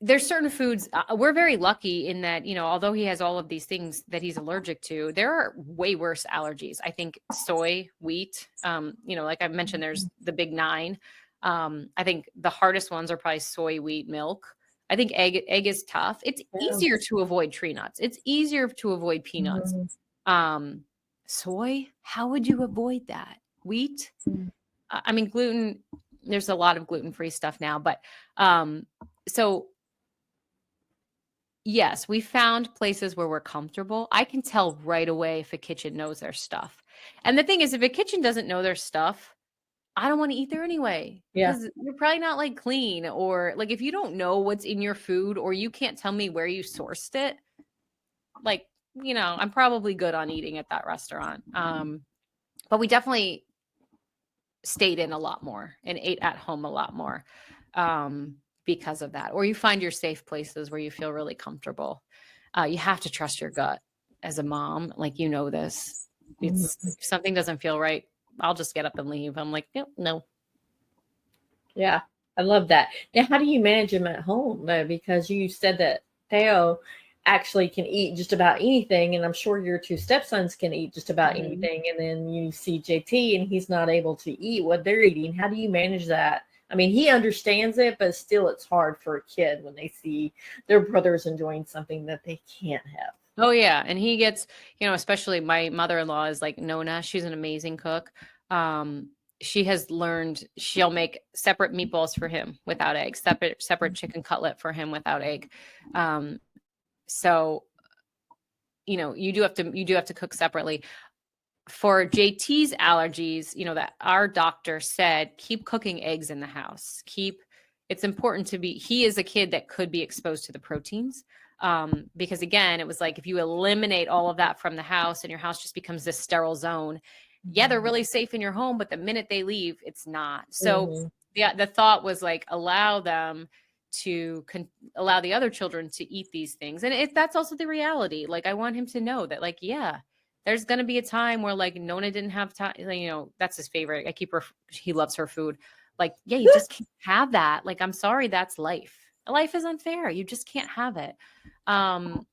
There's certain foods. We're very lucky in that, although he has all of these things that he's allergic to, there are way worse allergies. I think soy, wheat, like I mentioned, there's the big 9. I think the hardest ones are probably soy, wheat, milk. I think egg is tough. It's easier to avoid tree nuts. It's easier to avoid peanuts. Soy, how would you avoid that? Wheat, I mean, gluten, there's a lot of gluten-free stuff now, but so yes, we found places where we're comfortable. I can tell right away if a kitchen knows their stuff. And the thing is, if a kitchen doesn't know their stuff, I don't want to eat there anyway. Yeah. Because you're probably not like clean, or like if you don't know what's in your food, or you can't tell me where you sourced it, like, I'm probably good on eating at that restaurant. But we definitely stayed in a lot more and ate at home a lot more because of that. Or you find your safe places where you feel really comfortable. You have to trust your gut as a mom. Like, this. If something doesn't feel right, I'll just get up and leave. I'm like, no. Yeah, I love that. Now, how do you manage them at home, though? Because you said that Theo actually can eat just about anything, and I'm sure your 2 stepsons can eat just about anything, and then you see JT and he's not able to eat what they're eating. How do you manage that? I mean, he understands it, but still it's hard for a kid when they see their brothers enjoying something that they can't have. Oh yeah, and he gets, especially my mother-in-law is like Nona. She's an amazing cook. She has learned, she'll make separate meatballs for him without eggs, separate chicken cutlet for him without egg. So, you do have to cook separately. For JT's allergies, that our doctor said, keep cooking eggs in the house. It's important he is a kid that could be exposed to the proteins. Because again, it was like, if you eliminate all of that from the house and your house just becomes this sterile zone, yeah, they're really safe in your home, but the minute they leave, it's not. So the thought was like, allow them to allow the other children to eat these things. And that's also the reality. Like, I want him to know that, like, yeah, there's going to be a time where like Nona didn't have time, that's his favorite. He loves her food. Like, yeah, you just can't have that. Like, I'm sorry, that's life. Life is unfair. You just can't have it. I've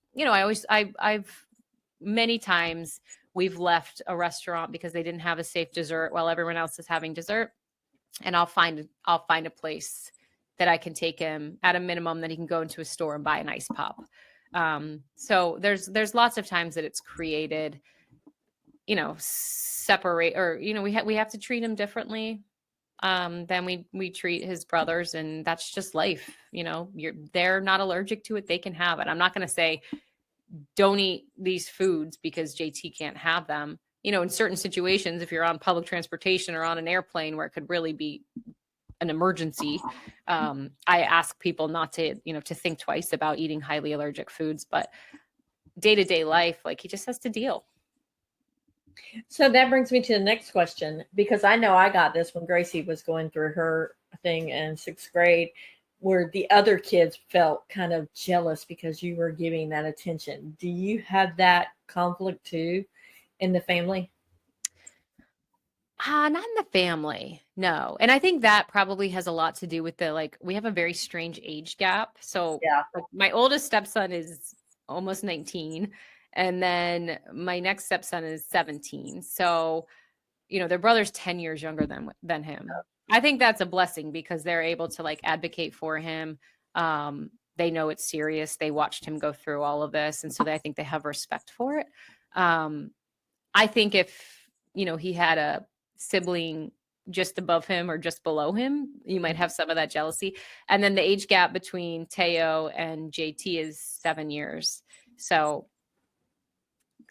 many times we've left a restaurant because they didn't have a safe dessert while everyone else is having dessert. And I'll find a place that I can take him at a minimum that he can go into a store and buy an ice pop. So there's lots of times that it's created, separate, or, we have to treat him differently than we treat his brothers. And that's just life. They're not allergic to it. They can have it. I'm not going to say, don't eat these foods because JT can't have them. In certain situations, if you're on public transportation or on an airplane where it could really be an emergency, I ask people not to, to think twice about eating highly allergic foods. But day-to-day life, like, he just has to deal. So that brings me to the next question, because I know I got this when Gracie was going through her thing in 6th grade, where the other kids felt kind of jealous because you were giving that attention. Do you have that conflict too in the family? Not in the family, no. And I think that probably has a lot to do with we have a very strange age gap. So Yeah. like, my oldest stepson is almost 19. And then my next stepson is 17. So, their brother's 10 years younger than him. I think that's a blessing because they're able to like advocate for him. They know it's serious. They watched him go through all of this. And so I think they have respect for it. I think if, he had a sibling just above him or just below him, you might have some of that jealousy. And then the age gap between Teo and JT is 7 years. So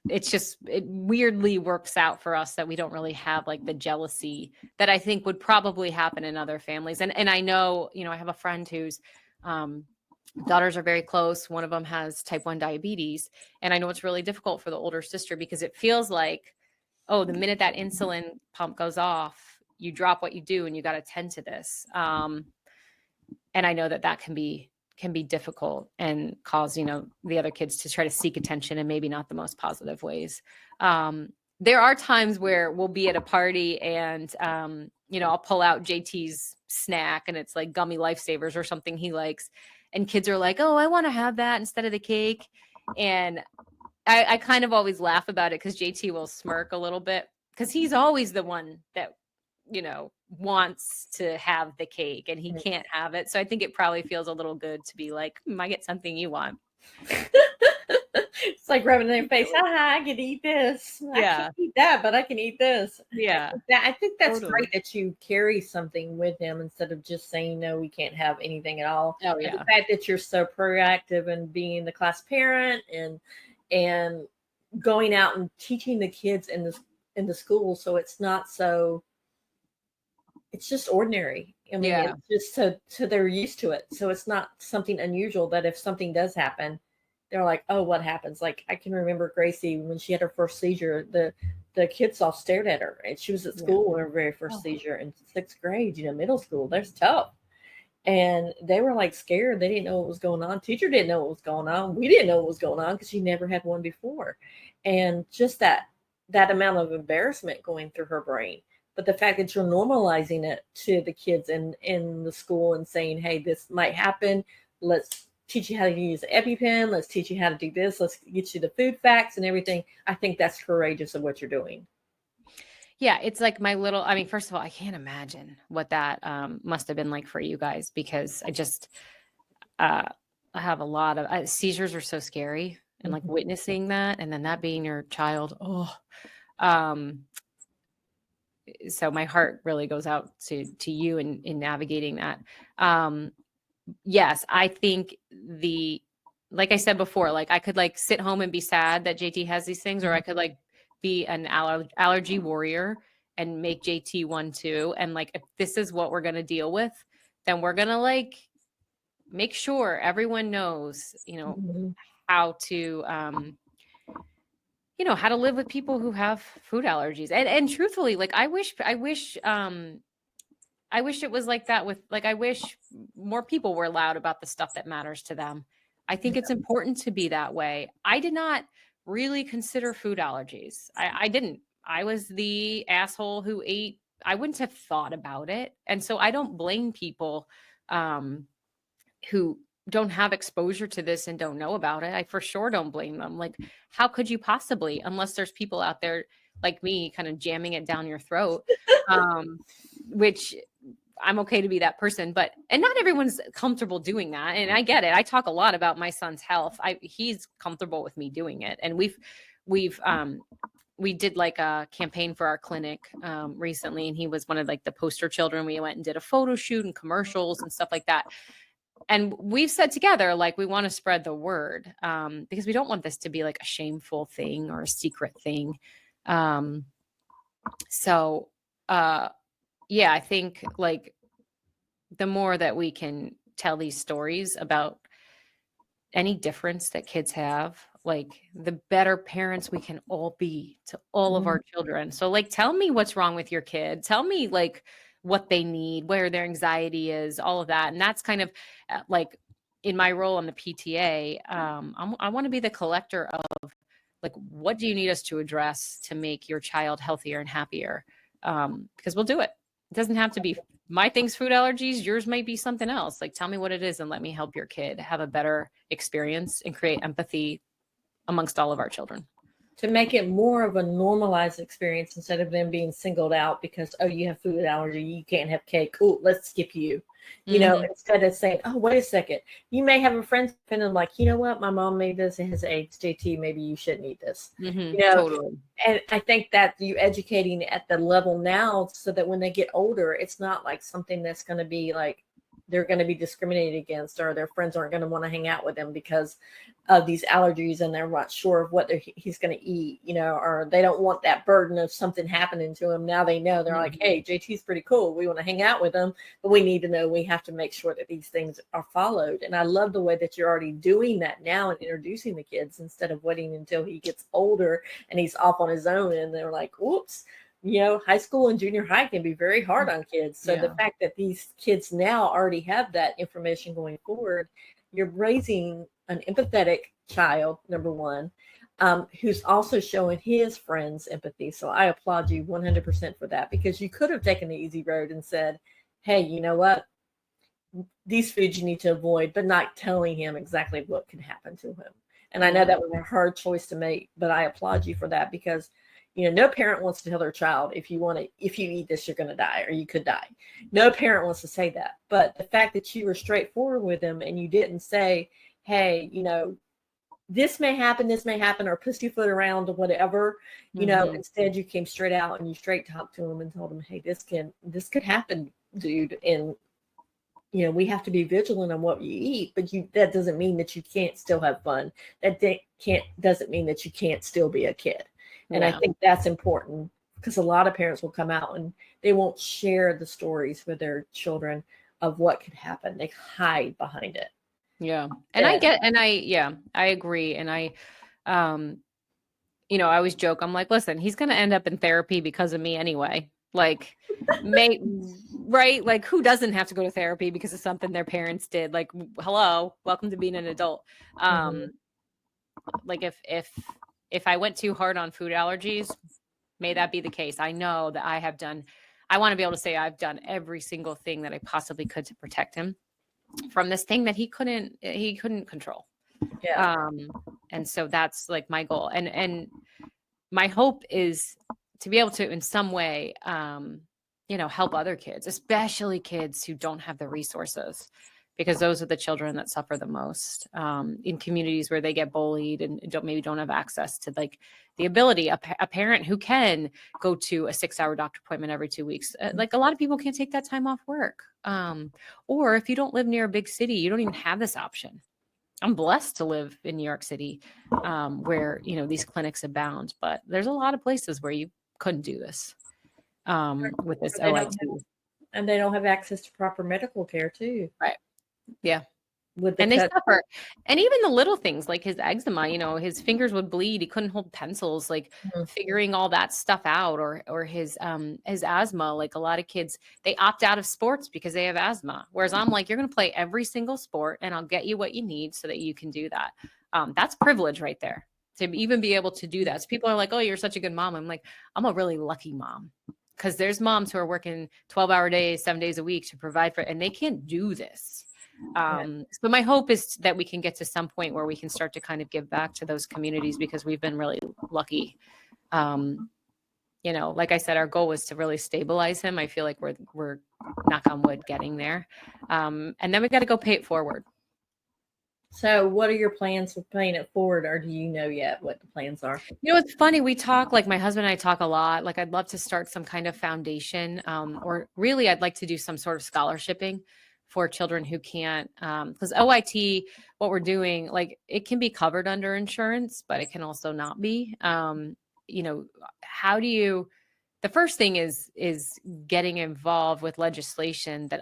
it weirdly works out for us that we don't really have like the jealousy that I think would probably happen in other families. And I know, I have a friend whose daughters are very close. One of them has type 1 diabetes. And I know it's really difficult for the older sister because it feels like, oh, the minute that insulin pump goes off, you drop what you do and you got to tend to this. And I know that can be difficult and cause, the other kids to try to seek attention in maybe not the most positive ways. There are times where we'll be at a party and, I'll pull out JT's snack and it's like gummy lifesavers or something he likes. And kids are like, oh, I want to have that instead of the cake. And I kind of always laugh about it because JT will smirk a little bit because he's always the one that, wants to have the cake and he can't have it. So I think it probably feels a little good to be like, I get something you want. It's like rubbing in their face. I can eat this. Yeah. I can't eat that, but I can eat this. Yeah. I think that's Totally. great that you carry something with them instead of just saying, no, we can't have anything at all. Oh, And yeah. the fact that you're so proactive and being the class parent and going out and teaching the kids in the school. So it's not so, it's just ordinary. I mean, Yeah. it's just so they're used to it. So it's not something unusual that if something does happen, they're like, oh, what happens? Like, I can remember Gracie when she had her first seizure, the kids all stared at her, and she was at school with her very first seizure in 6th grade, middle school. That's tough. And they were like scared. They didn't know what was going on. Teacher didn't know what was going on. We didn't know what was going on because she never had one before. And just that amount of embarrassment going through her brain. But the fact that you're normalizing it to the kids in the school and saying, hey, this might happen. Let's teach you how to use the EpiPen. Let's teach you how to do this. Let's get you the food facts and everything. I think that's courageous of what you're doing. Yeah, it's like first of all, I can't imagine what that must have been like for you guys because I have a lot of seizures are so scary and like witnessing that and then that being your child. So my heart really goes out to you in navigating that. Yes, I think like I said before, like I could like sit home and be sad that JT has these things, or I could like be an allergy warrior and make JT one too. And like, if this is what we're going to deal with, then we're going to like make sure everyone knows, how to, how to live with people who have food allergies. And truthfully, like I wish I wish it was like that with, like, I wish more people were loud about the stuff that matters to them. I think it's important to be that way. I did not really consider food allergies. I didn't. I was the asshole who ate. I wouldn't have thought about it. And so I don't blame people who don't have exposure to this and don't know about it. I for sure don't blame them. Like, how could you possibly, unless there's people out there like me kind of jamming it down your throat, which I'm okay to be that person, and not everyone's comfortable doing that. And I get it. I talk a lot about my son's health. He's comfortable with me doing it. And we did like a campaign for our clinic recently, and he was one of like the poster children. We went and did a photo shoot and commercials and stuff like that. And we've said together, like, we want to spread the word because we don't want this to be like a shameful thing or a secret thing. Yeah, I think like the more that we can tell these stories about any difference that kids have, like, the better parents we can all be to all of our children. So like, tell me what's wrong with your kid. Tell me like what they need, where their anxiety is, all of that. And that's kind of like in my role on the PTA, I want to be the collector of like, what do you need us to address to make your child healthier and happier? Because we'll do it. It doesn't have to be my thing's food allergies. Yours might be something else. Like, tell me what it is and let me help your kid have a better experience and create empathy amongst all of our children. To make it more of a normalized experience instead of them being singled out because, oh, you have food allergy, you can't have cake. Oh, let's skip you. You know, instead of saying, oh, wait a second, you may have a friend and I'm like, you know what, my mom made this, it has AIDS, JT, maybe you shouldn't eat this. You know, Totally. And I think that you educating at the level now so that when they get older, it's not like something that's going to be like they're going to be discriminated against, or their friends aren't going to want to hang out with them because of these allergies and they're not sure of what he's going to eat, you know, or they don't want that burden of something happening to him. Now they know, they're like, hey, JT's pretty cool, we want to hang out with him, but we need to know, we have to make sure that these things are followed. And I love the way that you're already doing that now and introducing the kids instead of waiting until he gets older and he's off on his own and they're like, whoops. You know, high school and junior high can be very hard on kids. So the fact that these kids now already have that information going forward, you're raising an empathetic child, number one, who's also showing his friends empathy. So I applaud you 100% for that, because you could have taken the easy road and said, hey, you know what? These foods you need to avoid, but not telling him exactly what could happen to him. And I know that was a hard choice to make, but I applaud you for that, because you know, no parent wants to tell their child, if you eat this, you're going to die, or you could die. No parent wants to say that. But the fact that you were straightforward with them and you didn't say, hey, you know, this may happen, or pussyfoot around or whatever, you know, instead you came straight out and you straight talked to them and told them, hey, this could happen, dude. And, you know, we have to be vigilant on what you eat, but that doesn't mean that you can't still have fun. That doesn't mean that you can't still be a kid. And I think that's important, because a lot of parents will come out and they won't share the stories with their children of what could happen. They hide behind it. Yeah. And I agree. And I, you know, I always joke, I'm like, listen, he's going to end up in therapy because of me anyway. Like, right? Like, who doesn't have to go to therapy because of something their parents did? Like, hello, welcome to being an adult. Like if I went too hard on food allergies, may that be the case. I know that I want to be able to say I've done every single thing that I possibly could to protect him from this thing that he couldn't control. Yeah. And so that's like my goal. And my hope is to be able to, in some way, you know, help other kids, especially kids who don't have the resources, because those are the children that suffer the most in communities where they get bullied and maybe don't have access to like the ability, a parent who can go to a 6-hour doctor appointment every 2 weeks. Like, a lot of people can't take that time off work. Or if you don't live near a big city, you don't even have this option. I'm blessed to live in New York City, where, you know, these clinics abound, but there's a lot of places where you couldn't do this with this OIT. And they don't have access to proper medical care too. Right. Yeah. with the And they cut. suffer. And even the little things like his eczema, his fingers would bleed. He couldn't hold pencils, like Mhm. figuring all that stuff out, or his asthma. Like a lot of kids, they opt out of sports because they have asthma. Whereas I'm like, you're going to play every single sport and I'll get you what you need so that you can do that. That's privilege right there to even be able to do that. So people are like, oh, you're such a good mom. I'm like, I'm a really lucky mom. Because there's moms who are working 12-hour days, 7 days a week to provide for, and they can't do this. So my hope is that we can get to some point where we can start to kind of give back to those communities because we've been really lucky. Like I said, our goal was to really stabilize him. I feel like we're knock on wood getting there. And then we got to go pay it forward. So what are your plans for paying it forward, or do you know yet what the plans are? It's funny. We talk, like my husband and I talk a lot. Like I'd love to start some kind of foundation, or really I'd like to do some sort of scholarshiping for children who can't, because OIT, what we're doing, like it can be covered under insurance, but it can also not be. How do you, the first thing is getting involved with legislation that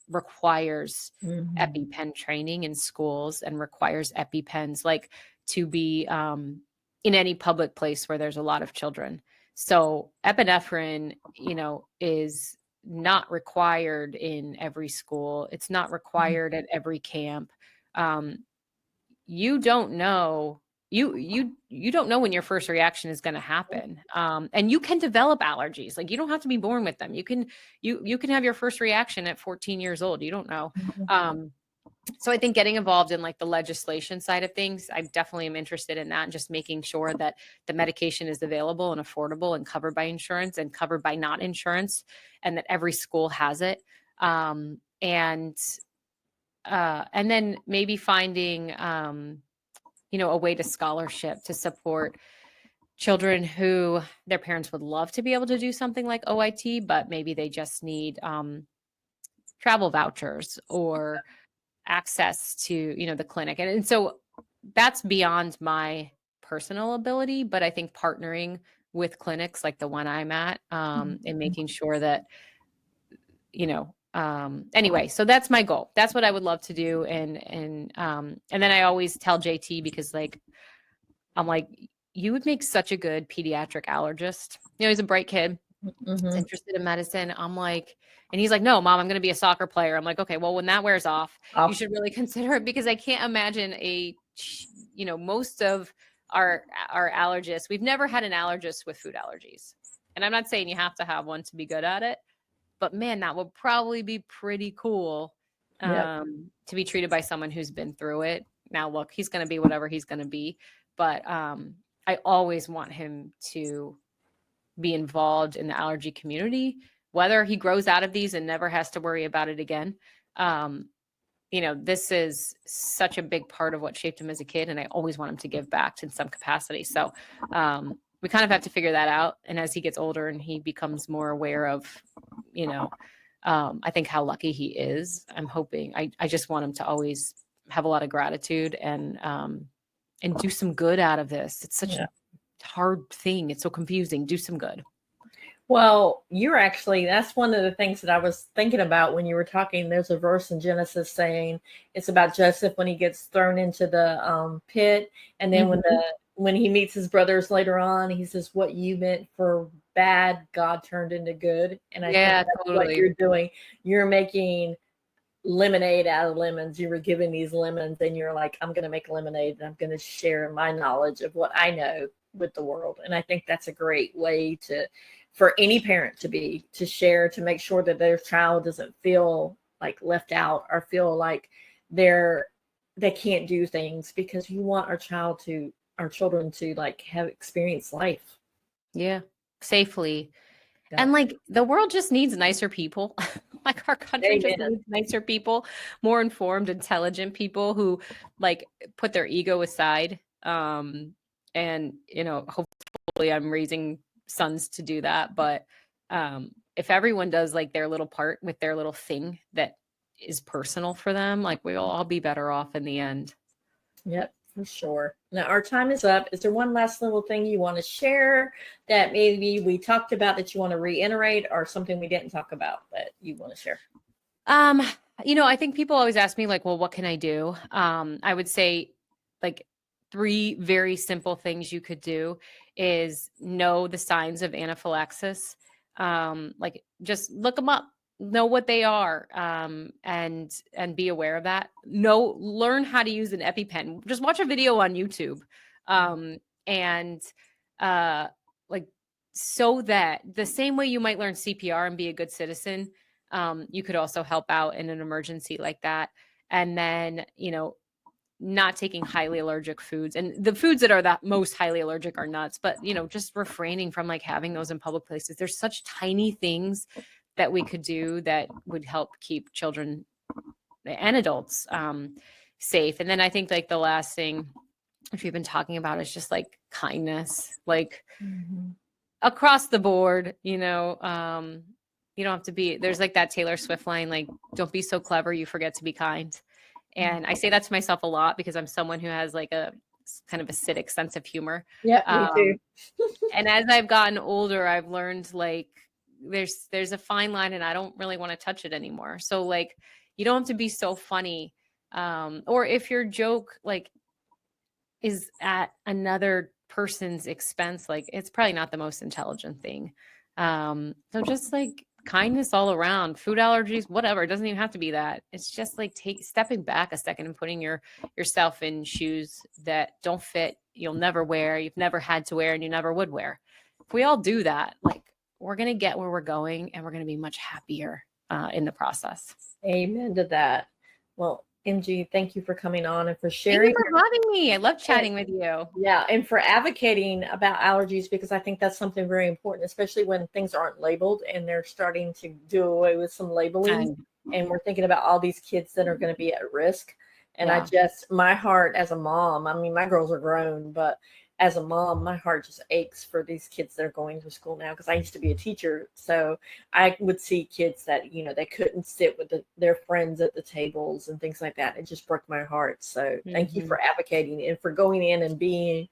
requires Mhm. EpiPen training in schools and requires EpiPens like to be in any public place where there's a lot of children. So epinephrine, is not required in every school. It's not required at every camp. You don't know. You don't know when your first reaction is going to happen, and you can develop allergies. Like you don't have to be born with them. You can have your first reaction at 14 years old. You don't know. So I think getting involved in like the legislation side of things, I definitely am interested in that, and just making sure that the medication is available and affordable and covered by insurance and covered by not insurance, and that every school has it. And then maybe finding, a way to scholarship to support children who their parents would love to be able to do something like OIT, but maybe they just need travel vouchers or access to, the clinic. And so that's beyond my personal ability, but I think partnering with clinics like the one I'm at, and making sure that, anyway, so that's my goal. That's what I would love to do. And then I always tell JT, because like, I'm like, you would make such a good pediatric allergist. He's a bright kid. Is interested in medicine. I'm like, and he's like, no, mom, I'm going to be a soccer player. I'm like, okay, well, when that wears off, you should really consider it, because I can't imagine most of our allergists, we've never had an allergist with food allergies. And I'm not saying you have to have one to be good at it, but man, that would probably be pretty cool to be treated by someone who's been through it. Now, look, he's going to be whatever he's going to be, but I always want him to be involved in the allergy community, whether he grows out of these and never has to worry about it again. This is such a big part of what shaped him as a kid, and I always want him to give back in some capacity. So we kind of have to figure that out. And as he gets older and he becomes more aware of, I think how lucky he is, I'm hoping, I just want him to always have a lot of gratitude and do some good out of this. It's such a hard thing. It's so confusing. Do some good. Well, that's one of the things that I was thinking about when you were talking. There's a verse in Genesis saying it's about Joseph when he gets thrown into the pit. And then when he meets his brothers later on, he says, what you meant for bad, God turned into good. And I think that's totally what you're doing. You're making lemonade out of lemons. You were given these lemons and you're like, I'm going to make lemonade and I'm going to share my knowledge of what I know with the world. And I think that's a great way for any parent to share, to make sure that their child doesn't feel like left out or feel like they can't do things, because you want our children to like have experienced life. Yeah. Safely. Yeah. And like the world just needs nicer people. Like our country just needs nicer people, more informed, intelligent people who like put their ego aside. And, hopefully I'm raising sons to do that. But if everyone does like their little part with their little thing that is personal for them, like we'll all be better off in the end. Yep, for sure. Now our time is up. Is there one last little thing you want to share that maybe we talked about that you want to reiterate, or something we didn't talk about that you want to share? I think people always ask me like, well, what can I do? I would say like 3 very simple things you could do is know the signs of anaphylaxis. Like just look them up, know what they are, and be aware of that. Learn how to use an EpiPen. Just watch a video on YouTube. And like so that the same way you might learn CPR and be a good citizen, you could also help out in an emergency like that. And then, not taking highly allergic foods, and the foods that are that most highly allergic are nuts, but just refraining from like having those in public places. There's such tiny things that we could do that would help keep children and adults safe. And then I think like the last thing, which we've been talking about, is just like kindness, like across the board. You don't have to be, there's like that Taylor Swift line, like, don't be so clever you forget to be kind. And I say that to myself a lot because I'm someone who has like a kind of acidic sense of humor. Yeah, me too. And as I've gotten older, I've learned like there's a fine line, and I don't really want to touch it anymore. So like, you don't have to be so funny. Or if your joke like is at another person's expense, like it's probably not the most intelligent thing. So just like kindness all around. Food allergies, whatever, it doesn't even have to be that. It's just like stepping back a second and putting yourself in shoes that don't fit, you'll never wear, you've never had to wear, and you never would wear. If we all do that, like, we're going to get where we're going, and we're going to be much happier in the process. Amen to that. Well, MG, thank you for coming on and for Thank sharing. you for having me. I love chatting with you. Yeah, and for advocating about allergies, because I think that's something very important, especially when things aren't labeled and they're starting to do away with some labeling. And we're thinking about all these kids that are going to be at risk. And Yeah. my heart as a mom, I mean, my girls are grown, but as a mom, my heart just aches for these kids that are going to school now, because I used to be a teacher. So I would see kids that, they couldn't sit with their friends at the tables and things like that. It just broke my heart. So thank you for advocating and for going in and being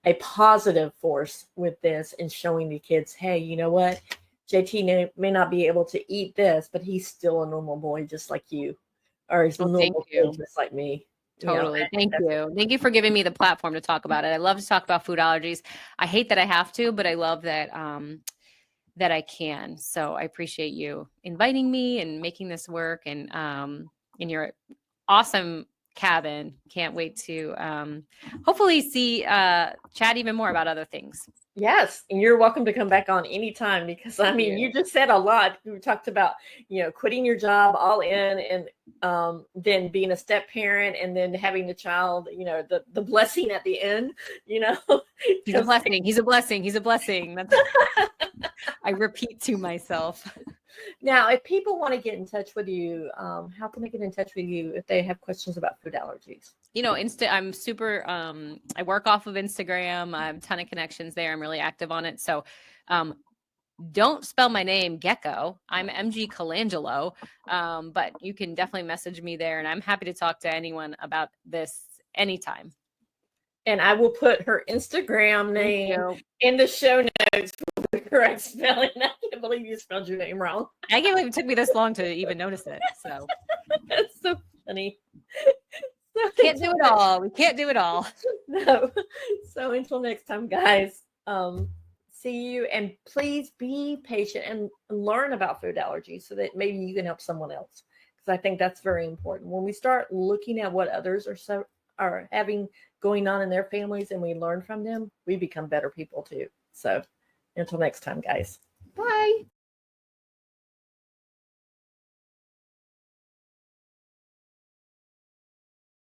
a positive force with this and showing the kids, hey, you know what? JT may not be able to eat this, but he's still a normal boy just like you, or he's a normal kid just like me. Totally. Thank you. Thank you for giving me the platform to talk about it. I love to talk about food allergies. I hate that I have to, but I love that that I can. So I appreciate you inviting me and making this work, and in your awesome cabin. Can't wait to hopefully chat even more about other things. Yes, and you're welcome to come back on anytime, because I mean, you just said a lot. We talked about, quitting your job all in, and then being a step parent, and then having the child, the blessing at the end, He's a blessing. He's a blessing. He's a blessing. That's I repeat to myself. Now, if people want to get in touch with you, how can they get in touch with you if they have questions about food allergies? I'm super, I work off of Instagram. I have a ton of connections there. I'm really active on it. So don't spell my name Gecko. I'm MG Colangelo. But you can definitely message me there, and I'm happy to talk to anyone about this anytime. And I will put her Instagram name in the show notes for the correct spelling. I can't believe you spelled your name wrong. I can't believe it took me this long to even notice it. So that's so funny. Can't do it all. We can't do it all. No. So until next time, guys, see you. And please be patient and learn about food allergies so that maybe you can help someone else. Because I think that's very important. When we start looking at what others are having going on in their families, and we learn from them, we become better people too. So until next time, guys. Bye.